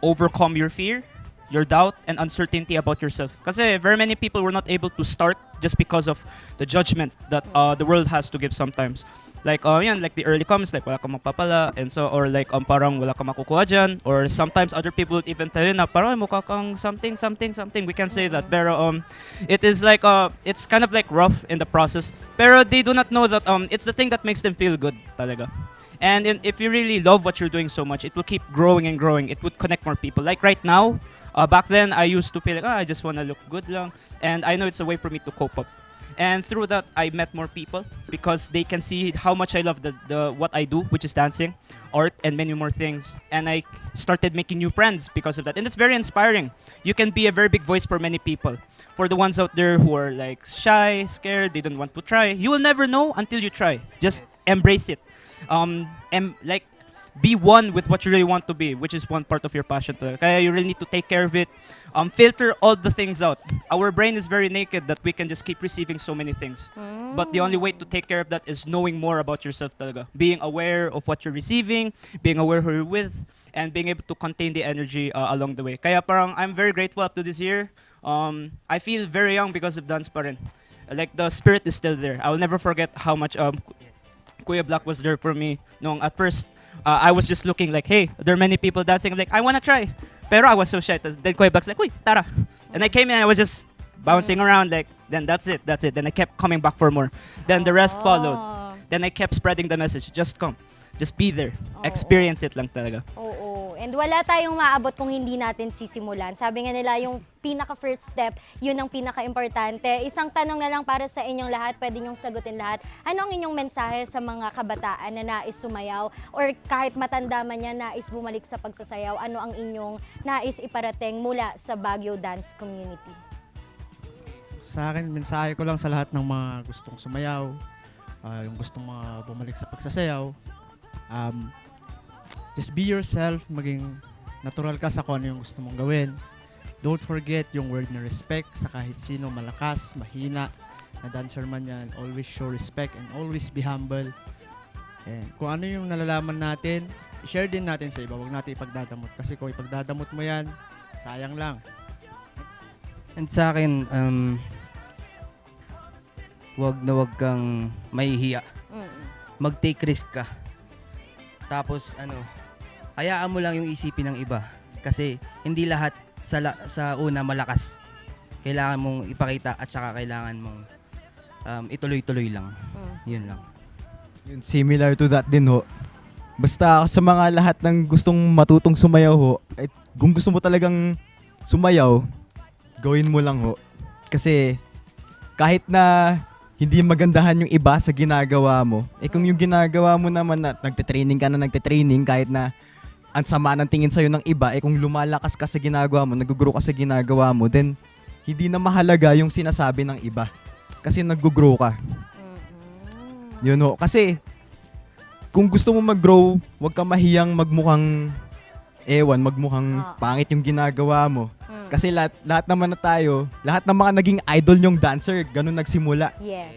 overcome your fear, your doubt, and uncertainty about yourself. Kasi very many people were not able to start just because of the judgment that the world has to give sometimes. Like, like the early comments, like wala kang magpapala, and so, or like parang wala kang makukuha dyan, or sometimes other people would even tell you na parang mukha kang something. We can say that, pero it is like, it's kind of like rough in the process. Pero they do not know that it's the thing that makes them feel good talaga. And if you really love what you're doing so much, it will keep growing and growing. It would connect more people. Like right now, back then, I used to feel like, I just want to look good lang. And I know it's a way for me to cope up. And through that, I met more people because they can see how much I love the what I do, which is dancing, art, and many more things. And I started making new friends because of that. And it's very inspiring. You can be a very big voice for many people. For the ones out there who are like shy, scared, they don't want to try, you will never know until you try. Just embrace it. And like be one with what you really want to be, which is one part of your passion. Kaya you really need to take care of it. Filter all the things out. Our brain is very naked that we can just keep receiving so many things. But the only way to take care of that is knowing more about yourself talaga. Being aware of what you're receiving, being aware who you're with, and being able to contain the energy along the way. Kaya parang I'm very grateful up to this year. I feel very young because of dance pa rin. Like the spirit is still there. I will never forget how much Kuya Black was there for me. At first, I was just looking like, hey, there are many people dancing. I'm like, I wanna try. Pero I was so shy. Then Kuya Black's like, uy, tara. And I came in and I was just bouncing around like, then that's it. Then I kept coming back for more. Then the rest followed. Then I kept spreading the message. Just come. Just be there. Experience it lang talaga. Oo. And wala tayong maabot kung hindi natin sisimulan. Sabi nga nila, yung pinaka-first step, yun ang pinaka-importante. Isang tanong na lang para sa inyong lahat, pwede nyong sagutin lahat. Ano ang inyong mensahe sa mga kabataan na nais sumayaw or kahit matanda man yan, nais bumalik sa pagsasayaw? Ano ang inyong nais iparating mula sa Baguio Dance Community? Sa akin, mensahe ko lang sa lahat ng mga gustong sumayaw, yung gustong mga bumalik sa pagsasayaw, just be yourself, maging natural ka sa kung ano yung gusto mong gawin. Don't forget yung word na respect sa kahit sino, malakas, mahina, na dancer man yan. Always show respect and always be humble. And kung ano yung nalalaman natin, share din natin sa iba. Huwag natin ipagdadamot. Kasi kung ipagdadamot mo yan, sayang lang. And sa akin, wag kang mahihiya. Mag-take risk ka. Tapos hayaan mo lang yung isipin ng iba. Kasi hindi lahat sa una malakas. Kailangan mong ipakita at saka kailangan mong ituloy-tuloy lang. Yun lang. Yun, similar to that din ho. Basta sa mga lahat ng gustong matutong sumayaw ho, kung gusto mo talagang sumayaw, gawin mo lang ho. Kasi kahit na hindi magandahan yung iba sa ginagawa mo, kung yung ginagawa mo naman na nagte-training kahit na ang sama ng tingin sa'yo ng iba, kung lumalakas ka sa ginagawa mo, nag-grow ka sa ginagawa mo, then hindi na mahalaga yung sinasabi ng iba. Kasi nag-grow ka. Yun ho. Kasi kung gusto mo mag-grow, huwag ka mahiyang magmukhang pangit yung ginagawa mo. Kasi lahat naman na tayo, lahat ng mga naging idol yung dancer, ganun nagsimula. Yes.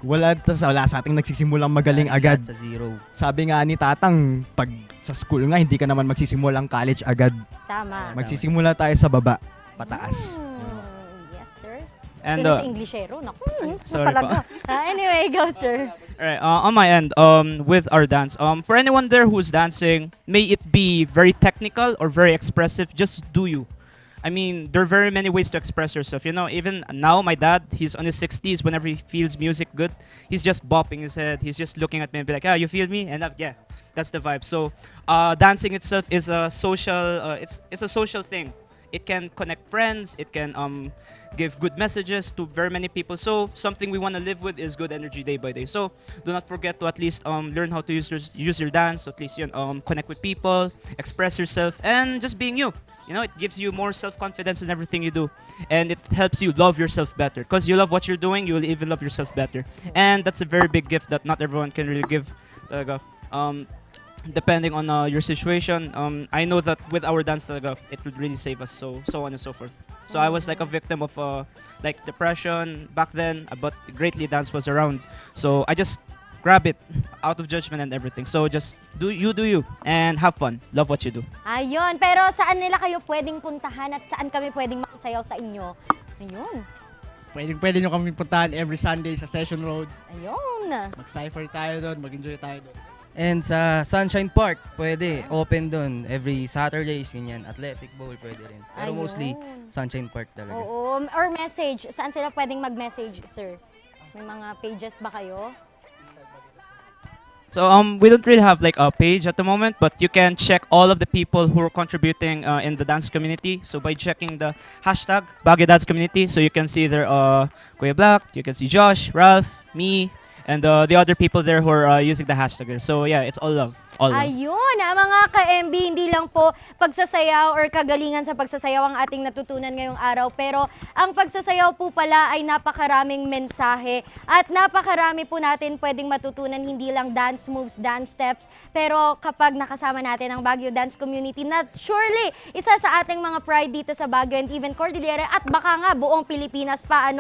Wala sa ating nagsisimulang magaling agad. Sa zero. Sabi nga ni Tatang, pag sa school nga, hindi ka naman magsisimulang college agad. Tama. Magsisimula tayo sa baba, pataas. Yes, sir. And Sa Englishero, naku, sorry talaga. Anyway, go, sir. Alright, on my end, with our dance, for anyone there who's dancing, may it be very technical or very expressive, just do you. I mean, there are very many ways to express yourself. Even now, my dad, he's on his 60s. Whenever he feels music good, he's just bopping his head. He's just looking at me and be like, you feel me? And yeah, that's the vibe. So, dancing itself is a social, it's a social thing. It can connect friends. It can give good messages to very many people. So, something we want to live with is good energy day by day. So, do not forget to at least learn how to use your dance. At least connect with people, express yourself, and just being you. It gives you more self-confidence in everything you do. And it helps you love yourself better. Because you love what you're doing, you will even love yourself better. And that's a very big gift that not everyone can really give. Depending on your situation, I know that with our dance, it would really save us. So on and so forth. So I was like a victim of depression back then, but greatly dance was around. So I just grab it out of judgment and everything. So just do you and have fun. Love what you do. Ayun, pero saan nila kayo pwedeng puntahan at saan kami pwedeng makisayaw sa inyo? Ayun. Pwede nyo kami puntahan every Sunday sa Session Road. Ayun. Mag-cypher tayo doon, mag-enjoy tayo doon. And sa Sunshine Park, pwede. Open doon. Every Saturdays, ganyan. Athletic Bowl, pwede rin. Pero mostly, Sunshine Park talaga. Oo. Or message. Saan sila pwedeng mag-message, sir? May mga pages ba kayo? So we don't really have like a page at the moment, but you can check all of the people who are contributing in the dance community. So by checking the hashtag Baguio Dance Community, so you can see there Kuya Black, you can see Josh, Ralph, me, and the other people there who are using the hashtag there. So yeah, it's all love. All love. Ayun, mga ka-MB, hindi lang po pagsasayaw or kagalingan sa pagsasayaw ang ating natutunan ngayong araw. Pero ang pagsasayaw po pala ay napakaraming mensahe at napakarami po natin pwedeng matutunan, hindi lang dance moves, dance steps. Pero kapag nakasama natin ang Baguio Dance Community na surely isa sa ating mga pride dito sa Baguio and even Cordillera at baka nga buong Pilipinas pa,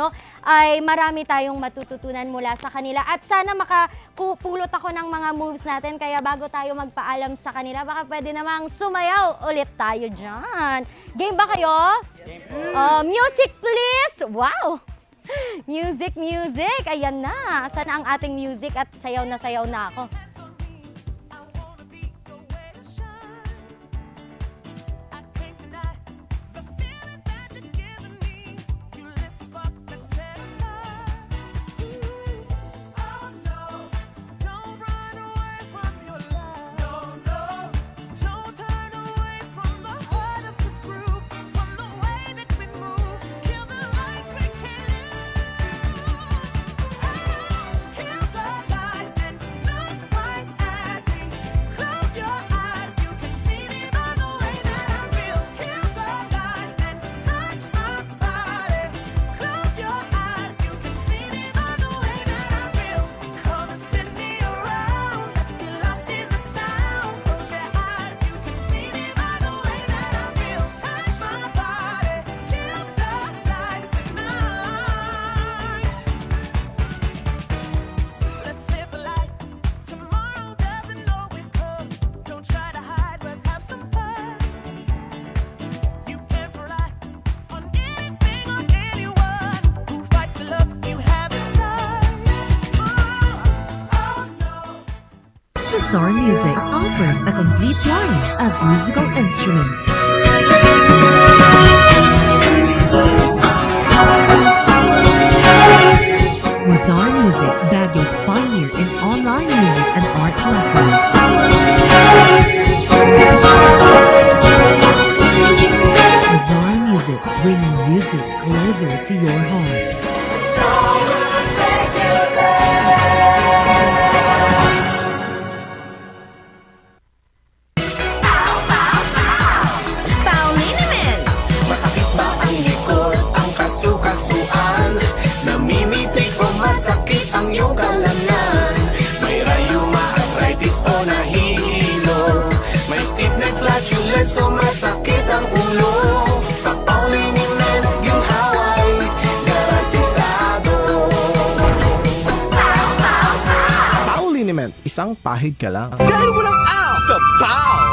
ay marami tayong matututunan mula sa kanila. At sana makapulot ako ng mga moves natin, kaya bago tayo magpaalam sa kanila, baka pwede namang sumayaw ulit tayo dyan. Game ba kayo? Music please! Wow! Music, music! Ayan na! Sana ang ating music at sayaw na ako. Bizarre Music offers a complete line of musical instruments. Bizarre Music, Baguio's pioneer in online music and art lessons. Bizarre Music, bringing music closer to your hearts. So masakit ang ulo sa pauliniment yung haway garantisado. Pauliniment, isang pahid ka lang. Dahil walang out sa POW!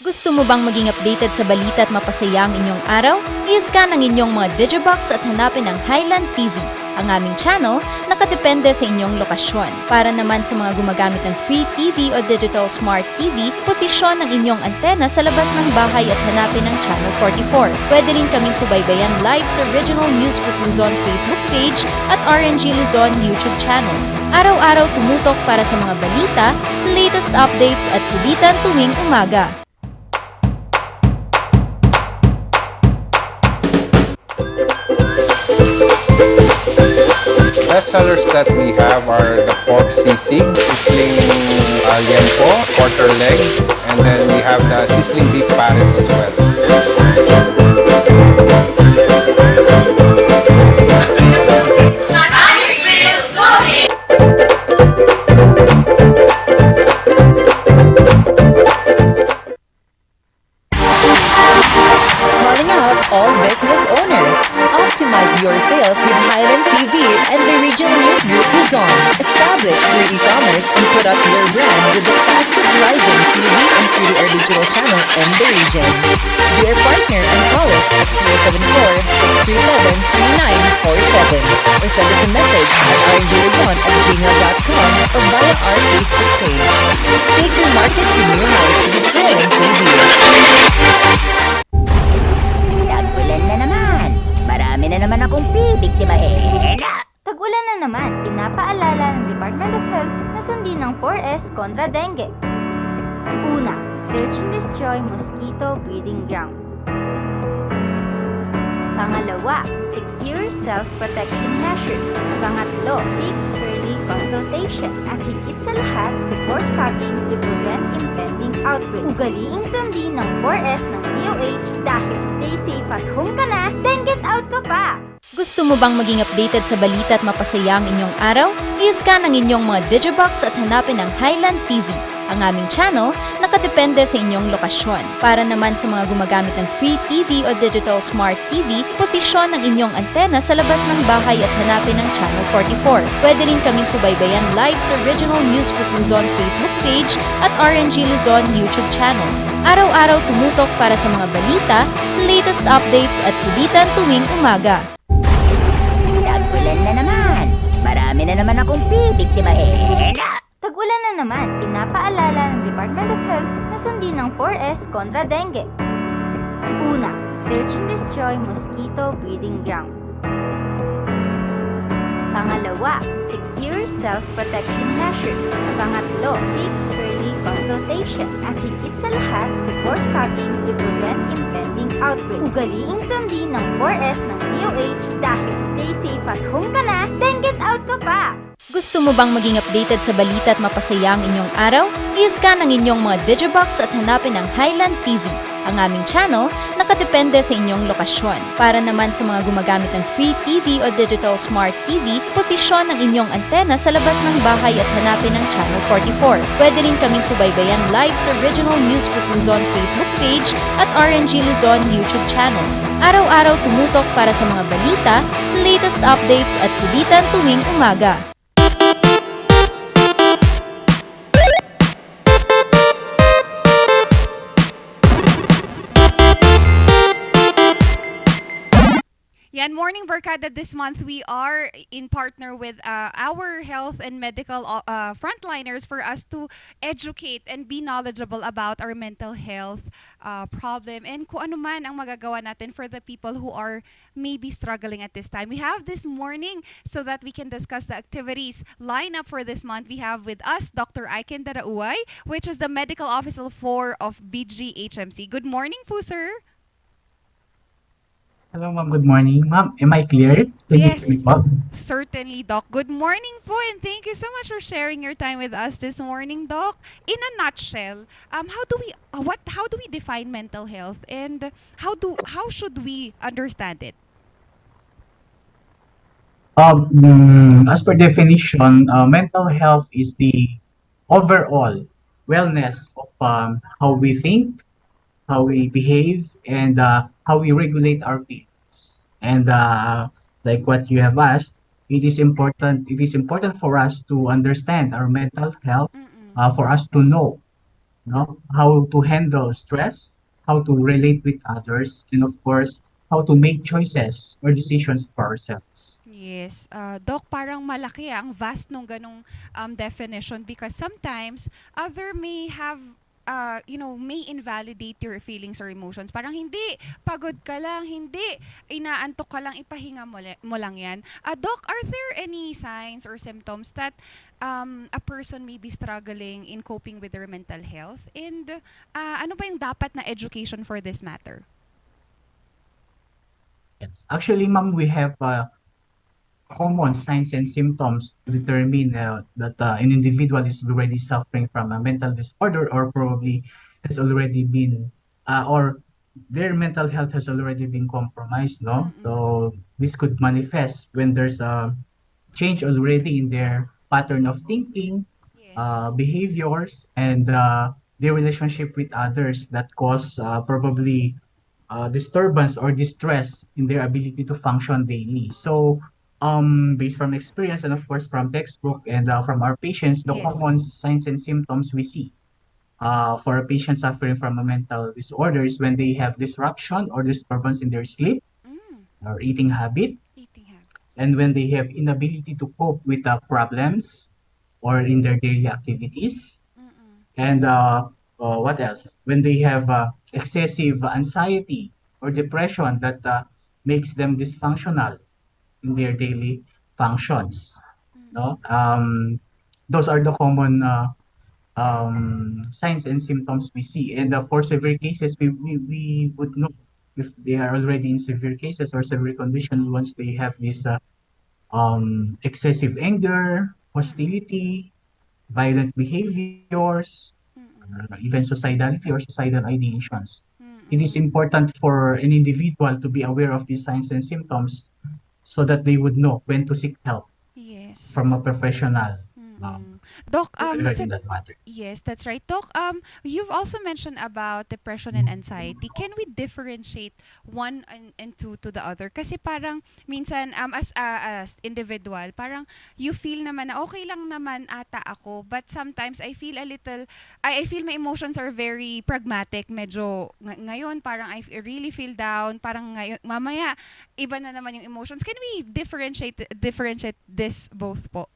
Gusto mo bang maging updated sa balita at mapasaya ang inyong araw? I-scan ang inyong mga digibox at hanapin ang Highland TV, ang aming channel nakadepende sa inyong lokasyon. Para naman sa mga gumagamit ng free TV o digital smart TV, posisyon ang inyong antena sa labas ng bahay at hanapin ang Channel 44. Pwede rin kaming subaybayan live sa Original News Group Luzon Facebook page at RNG Luzon YouTube channel. Araw-araw tumutok para sa mga balita, latest updates at kulitan tuwing umaga. Best sellers that we have are the pork sisig, sizzling liempo, quarter leg, and then we have the sizzling beef pares as well. Calling out all business owners. Optimize your sales with Highland TV and the Regional News Group Luzon. Establish your e-commerce and put up your brand with the fastest rising TV and free-to-air digital channel in the region. Be our partner and call us at 074-637-3947 or send us a message at rngluzon@gmail.com or via our Facebook page. Take your market to new heights with Highland TV. Tag-ulan na naman. Marami na naman akong bibiktimahin. Tag-ulan na naman, pinapaalala ng kontra dengue. Una, search and destroy mosquito breeding ground. Pangalawa, secure self-protection measures. Pangatlo, seek early consultation. At higit sa lahat, support fogging to prevent impending outbreaks. Ugaliing sundin ng 4S ng DOH dahil stay safe at home ka na, then get out ka pa! Gusto mo bang maging updated sa balita at mapasaya ang inyong araw? I-scan ang inyong mga digibox at hanapin ang Highland TV. Ang aming channel, nakadepende sa inyong lokasyon. Para naman sa mga gumagamit ng free TV o digital smart TV, posisyon ang inyong antena sa labas ng bahay at hanapin ang Channel 44. Pwede rin kaming subaybayan live sa Original News Group Luzon Facebook page at RNG Luzon YouTube channel. Araw-araw tumutok para sa mga balita, latest updates at kulitan tuwing umaga. Tag-ulan na naman. Marami na naman akong bibiktimahin. Tag-ulan na naman, pinapaalala ng Department of Health na sundin ng 4S kontra dengue. Una, search and destroy mosquito breeding ground. Pangalawa, secure self-protection measures. Pangatlo, seek early consultation. At higit sa lahat, support fogging to prevent impending outbreaks. Ugaliing sundin ng 4S ng DOH dahil stay safe at home ka na, then get out ka pa! Gusto mo bang maging updated sa balita at mapasaya ang inyong araw? I-scan ang inyong mga digibox at hanapin ang Highland TV. Ang aming channel, nakadepende sa inyong lokasyon. Para naman sa mga gumagamit ng free TV o digital smart TV, posisyon ang inyong antena sa labas ng bahay at hanapin ang Channel 44. Pwede rin kaming subaybayan live sa Original News Group Luzon Facebook page at RNG Luzon YouTube channel. Araw-araw tumutok para sa mga balita, latest updates at kulitan tuwing umaga. Yan, Morning Barkada this month, we are in partner with our health and medical frontliners for us to educate and be knowledgeable about our mental health problem and kung ano man ang magagawa natin for the people who are maybe struggling at this time. We have this morning so that we can discuss the activities line up for this month. We have with us Dr. Aiken Darauay, which is the Medical Officer of BGHMC. Good morning po, sir. Hello, ma'am. Good morning. Ma'am, am I clear? Yes, certainly, Doc. Good morning po, and thank you so much for sharing your time with us this morning, Doc. In a nutshell, how do we define mental health, and how should we understand it? As per definition, mental health is the overall wellness of how we think, how we behave, and how we regulate our feelings. And like what you have asked, it is important. It is important for us to understand our mental health, for us to know, how to handle stress, how to relate with others, and of course, how to make choices or decisions for ourselves. Yes. Doc, parang malaki ang vast nung ganong definition because sometimes other may have may invalidate your feelings or emotions. Parang hindi, pagod ka lang, hindi, inaantok ka lang, ipahinga mo lang yan. Doc, are there any signs or symptoms that a person may be struggling in coping with their mental health? And ano ba yung dapat na education for this matter? Yes. Actually, ma'am, we have common signs and symptoms to determine that an individual is already suffering from a mental disorder or probably has already been or their mental health has already been compromised, no? So this could manifest when there's a change already in their pattern of thinking, behaviors, and their relationship with others that cause probably disturbance or distress in their ability to function daily. So based from experience and of course from textbook and from our patients, the common signs and symptoms we see for a patient suffering from a mental disorder is when they have disruption or disturbance in their sleep or eating habit, and when they have inability to cope with problems or in their daily activities, and what else? When they have excessive anxiety or depression that makes them dysfunctional in their daily functions. No, those are the common signs and symptoms we see. And for severe cases, we would know if they are already in severe cases or severe condition once they have this excessive anger, hostility, violent behaviors, even suicidality or suicidal ideations. It is important for an individual to be aware of these signs and symptoms so that they would know when to seek help Yes. from a professional Doc, regarding that matter. yes, that's right. Doc, you've also mentioned about depression and anxiety. Can we differentiate one and two to the other? Kasi parang minsan as individual, parang you feel naman na okay lang naman ata ako, but sometimes I feel a little I feel my emotions are very pragmatic. Medyo ngayon parang really feel down, parang ngayon mamaya iba na naman yung emotions. Can we differentiate this both po?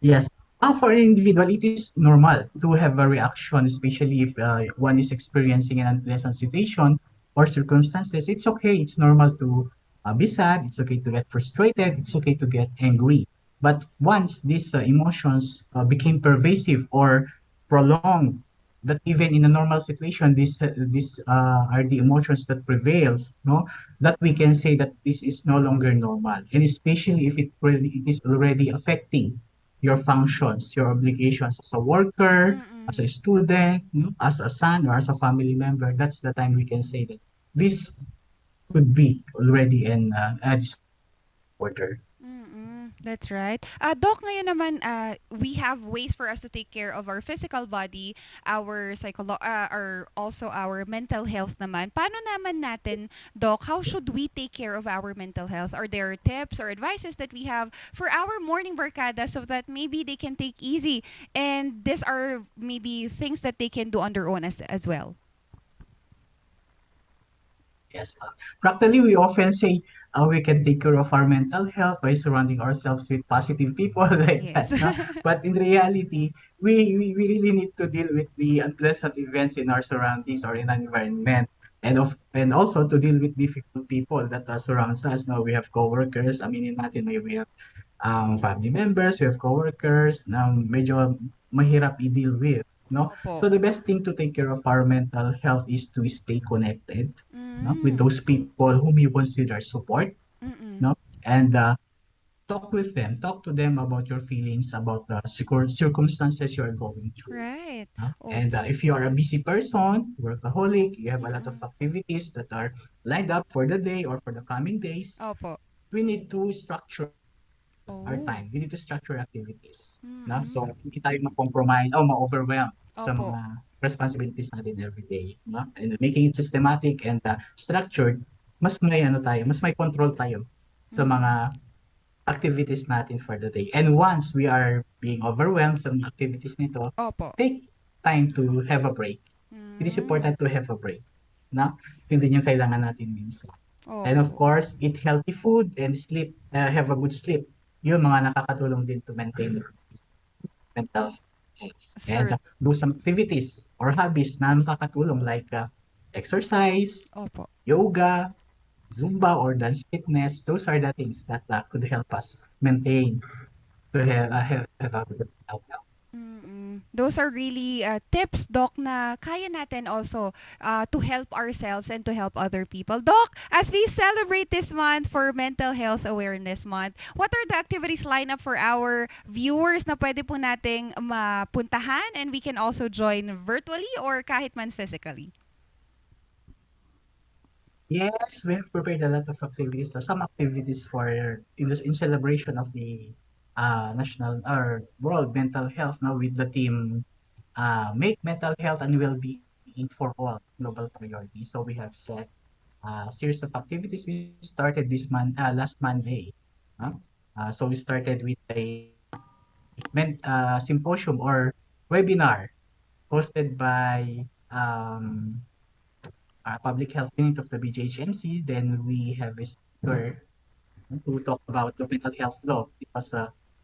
Yes. For an individual, it is normal to have a reaction, especially if one is experiencing an unpleasant situation or circumstances. It's okay. It's normal to be sad. It's okay to get frustrated. It's okay to get angry. But once these emotions became pervasive or prolonged, that even in a normal situation, these are the emotions that prevails, no? That we can say that this is no longer normal, and especially if it is already affecting your functions, your obligations as a worker, as a student, as a son or as a family member. That's the time we can say that this could be already a disorder. That's right. Doc, ngayon naman, we have ways for us to take care of our physical body, or also our mental health naman. Paano naman natin, Doc, how should we take care of our mental health? Are there tips or advices that we have for our morning barkada so that maybe they can take easy and these are maybe things that they can do on their own as well? Yes. Practically, we often say we can take care of our mental health by surrounding ourselves with positive people like Yes. that. No? But in reality, we really need to deal with the unpleasant events in our surroundings or in our environment. And also to deal with difficult people that surrounds us. Now we have coworkers. I mean, natin we have family members, we have coworkers na medyo mahirap i-deal with, no? Opo. So the best thing to take care of our mental health is to stay connected, no? With those people whom you consider support, no? And talk with them, talk to them about your feelings, about the circumstances you are going through. Right. No? And if you are a busy person, workaholic, you have a lot of activities that are lined up for the day or for the coming days, Opo. we need to structure our Oh. time. We need to structure activities. No? So, hindi tayo ma-compromise o ma-overwhelm sa Opo. mga responsibilities natin every day. No? And making it systematic and structured, mas may ano tayo, mas may control tayo sa mga activities natin for the day. And once we are being overwhelmed sa mga activities nito, Opo. take time to have a break. It is important to have a break. No? Yun din yung kailangan natin minsan. And of course, eat healthy food and sleep, have a good sleep. Yun mga nakakatulong din to maintain your mental health. And Sir. do some activities or hobbies na makakatulong like exercise, Opo. yoga, Zumba or dance fitness. Those are the things that could help us maintain to have a good health. Those are really tips, Doc, na kaya natin also to help ourselves and to help other people. Doc, as we celebrate this month for Mental Health Awareness Month, what are the activities lined up for our viewers na pwede po nating mapuntahan and we can also join virtually or kahit man physically? Yes, we have prepared a lot of activities. So some activities for in celebration of the national or world mental health now with the team make mental health and well-being for all global priority. So we have set a series of activities. We started this month last Monday. So we started with a symposium or webinar hosted by public health unit of the BJHMC. Then we have a speaker to talk about the mental health law. It was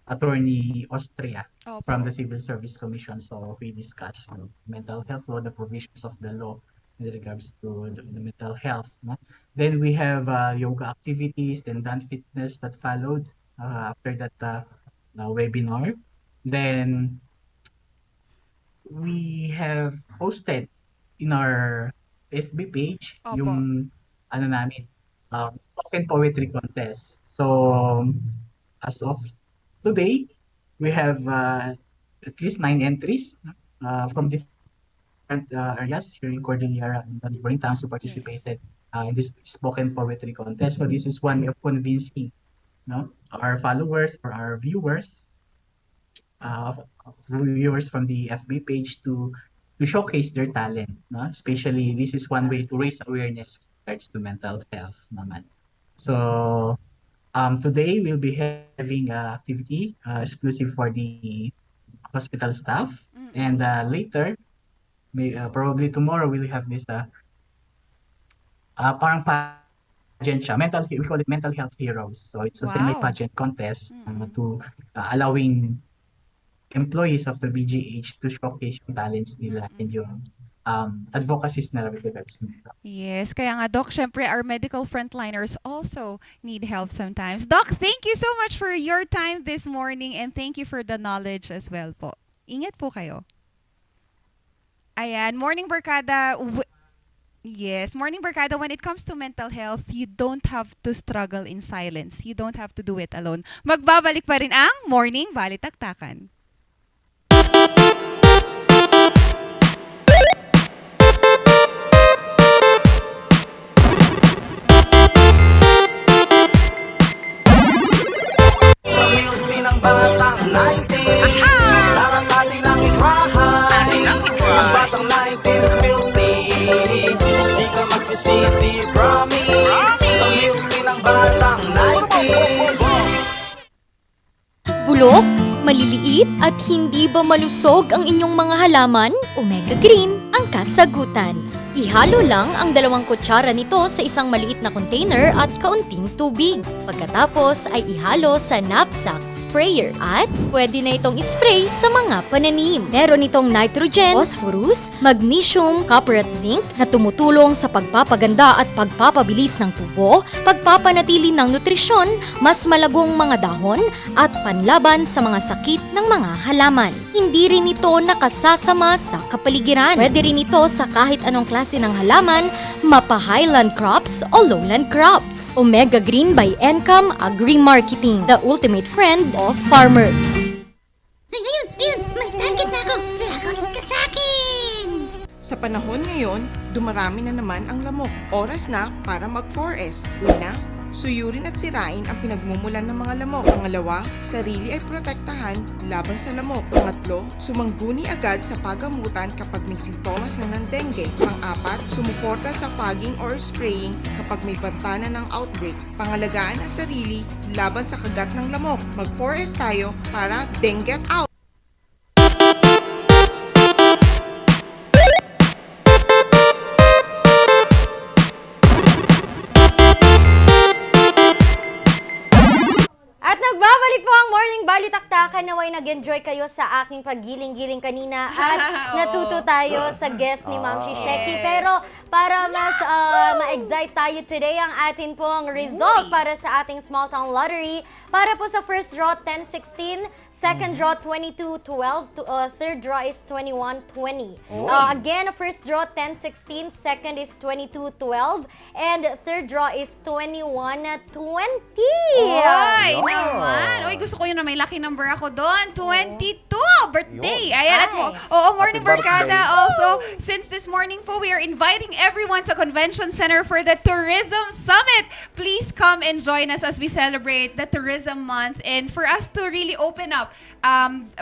attorney Austria from the Civil Service Commission. So we discussed mental health law, the provisions of the law in regards to the mental health. No? Then we have yoga activities, then dance fitness that followed after that webinar. Then we have posted in our FB page Opo. yung ano namin, spoken poetry contest. So, as of today, we have at least 9 entries from different areas here in Cordillera and the neighboring towns who participated in this spoken poetry contest. So this is one way of convincing, our followers or our uh, viewers from the FB page to showcase their talent, no? Especially this is one way to raise awareness with regards to mental health naman. So today we'll be having a activity exclusive for the hospital staff, and later, probably tomorrow we'll have this parang pageant siya. We call it Mental Health Heroes. So it's a Wow. semi-pageant contest to allowing employees of the BGH to showcase yung talents nila and yung advocacies nila with regards to mental. Yes, kaya nga Doc, syempre our medical frontliners also need help sometimes. Doc, thank you so much for your time this morning and thank you for the knowledge as well po. Ingat po kayo. Ayan, morning barkada. Yes, morning barkada, when it comes to mental health, you don't have to struggle in silence. You don't have to do it alone. Magbabalik pa rin ang Morning Baliktaktakan. Sa music ng batang 90s, naranating ang itrahan. Ang batang 90s guilty, di ka magsisisi, promise. Sa music ng batang 90s. Bulok, maliliit at hindi ba malusog ang inyong mga halaman? Omega Green ang kasagutan. Ihalo lang ang 2 kutsara nito sa isang maliit na container at kaunting tubig. Pagkatapos ay ihalo sa knapsack sprayer at pwede na itong ispray sa mga pananim. Meron itong nitrogen, phosphorus, magnesium, copper at zinc na tumutulong sa pagpapaganda at pagpapabilis ng tubo, pagpapanatili ng nutrisyon, mas malagong mga dahon at panlaban sa mga sakit ng mga halaman. Hindi rin ito nakasasama sa kapaligiran. Pwede rin ito sa kahit anong klase ng halaman, mapa-highland crops o lowland crops. Omega Green by Encam Agri-Marketing, the ultimate friend of farmers. Ayun, may target na ako. Lagot ka sa akin! Sa panahon ngayon, dumarami na naman ang lamok. Oras na para mag-4S. Una, suyurin at sirain ang pinagmumulan ng mga lamok. Pangalawa, sarili ay protektahan laban sa lamok. Pangatlo, sumangguni agad sa pagamutan kapag may sintomas na ng dengue. Pang-apat, sumuporta sa fogging or spraying kapag may banta na ng outbreak. Pangalagaan ang sarili laban sa kagat ng lamok. Mag-4S tayo para dengue out! At nagbabalik po ang Morning Balitaktakan. Naway nag-enjoy kayo sa aking paggiling-giling kanina at natuto tayo sa guest ni Ma'am Shisheki. Pero para mas ma-excite tayo today, ang atin pong result para sa ating Small Town Lottery. Para po sa first draw, 10-16. Second draw, 22-12. Third draw is 21-20. Again, first draw, 10-16. Second is 22-12. And third draw is 21-20. Oy, naman. Uy, gusto ko yun na may lucky number ako doon. 22, birthday. Ayan, at morning barkada. Also, since this morning po, we are inviting everyone sa Convention Center for the Tourism Summit. Please come and join us as we celebrate the Tourism Month and for us to really open up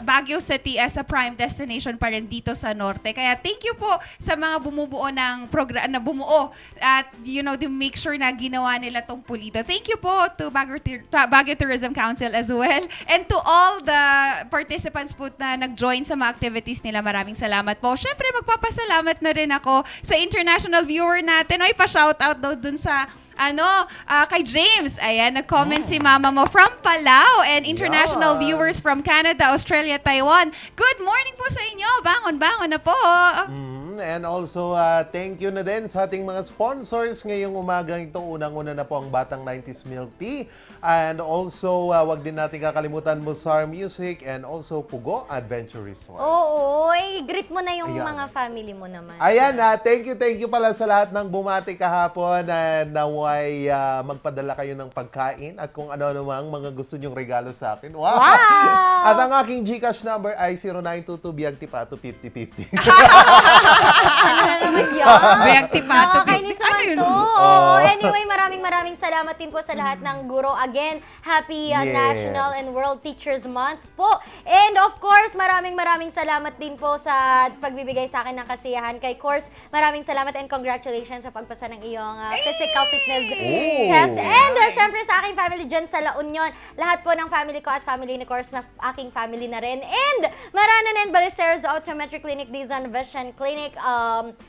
Baguio City as a prime destination pa rin dito sa Norte. Kaya thank you po sa mga bumubuo ng program na bumuo at to make sure na ginawa nila tong pulido. Thank you po to Baguio Tourism Council as well and to all the participants po na nag-join sa mga activities nila. Maraming salamat po. Syempre magpapasalamat na rin ako sa international viewer natin. Oy, pa-shoutout daw dun sa kay James. Ayan, nag-comment si mama mo from Palau and international viewers from Canada, Australia, Taiwan. Good morning po sa inyo. Bangon na po. And also, thank you na din sa ating mga sponsors ngayong umagang ito. Unang-una na po ang Batang 90s Milk Tea. And also, wag din natin kakalimutan Musar Music and also Pugo Adventure Resort. Oo, i-greet mo na yung Ayan. mga family mo naman. Ayan, thank you pala sa lahat ng bumati kahapon na naway magpadala kayo ng pagkain at kung ano namang mga gusto nyong regalo sa akin. Wow! At ang aking GCash number ay 0922 Biagtipato 5050. Ano na naman yan? Biagtipato. Nakakainis naman to. Anyway, maraming salamat din po sa lahat ng guro. Again, happy Yes. National and World Teachers Month po. And of course, maraming salamat din po sa pagbibigay sa akin ng kasiyahan. Kay course, maraming salamat and congratulations sa pagpasa ng iyong physical fitness test. And syempre sa aking family dyan sa La Union, lahat po ng family ko at family ni course na aking family na rin. And Maranan and Ballesteros Optometric Clinic, Dizon Vision Clinic,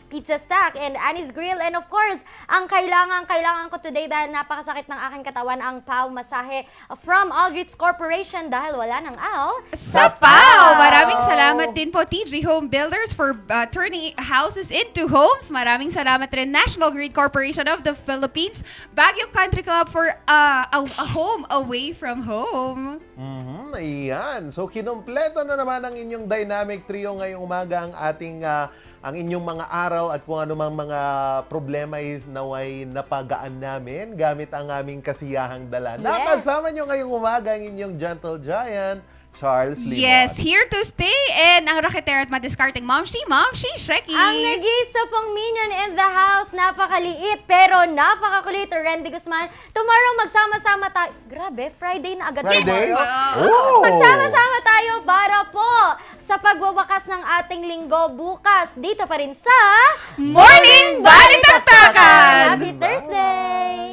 Pizza Stack, and Annie's Grill. And of course, ang kailangan ko today dahil napakasakit ng aking katawan, ang PAW Masahe from Aldrich Corporation dahil wala nang aw sa PAW! Maraming salamat din po TG Home Builders for turning houses into homes. Maraming salamat rin National Grid Corporation of the Philippines, Baguio Country Club for a home away from home. Ayan. So, kinumpleto na naman ang inyong dynamic trio ngayong umaga ang ating ang inyong mga araw at kung anumang mga problema ay naway napagaan namin gamit ang aming kasiyahang dala. Yes. Nakasama nyo ngayong umaga ang inyong gentle giant, Charles Limon. Yes, here to stay. And ang raketera at madiskarting Momshi, Sheki. Ang nag-iisa pong minion in the house, napakaliit pero napakakulit, Randy Guzman. Tomorrow magsama-sama tayo. Grabe, Friday na agad. Friday? Tomorrow. Oh! Magsama-sama tayo para po sa pagwawakas ng ating linggo bukas. Dito pa rin sa Morning Baliktaktakan! Happy Thursday!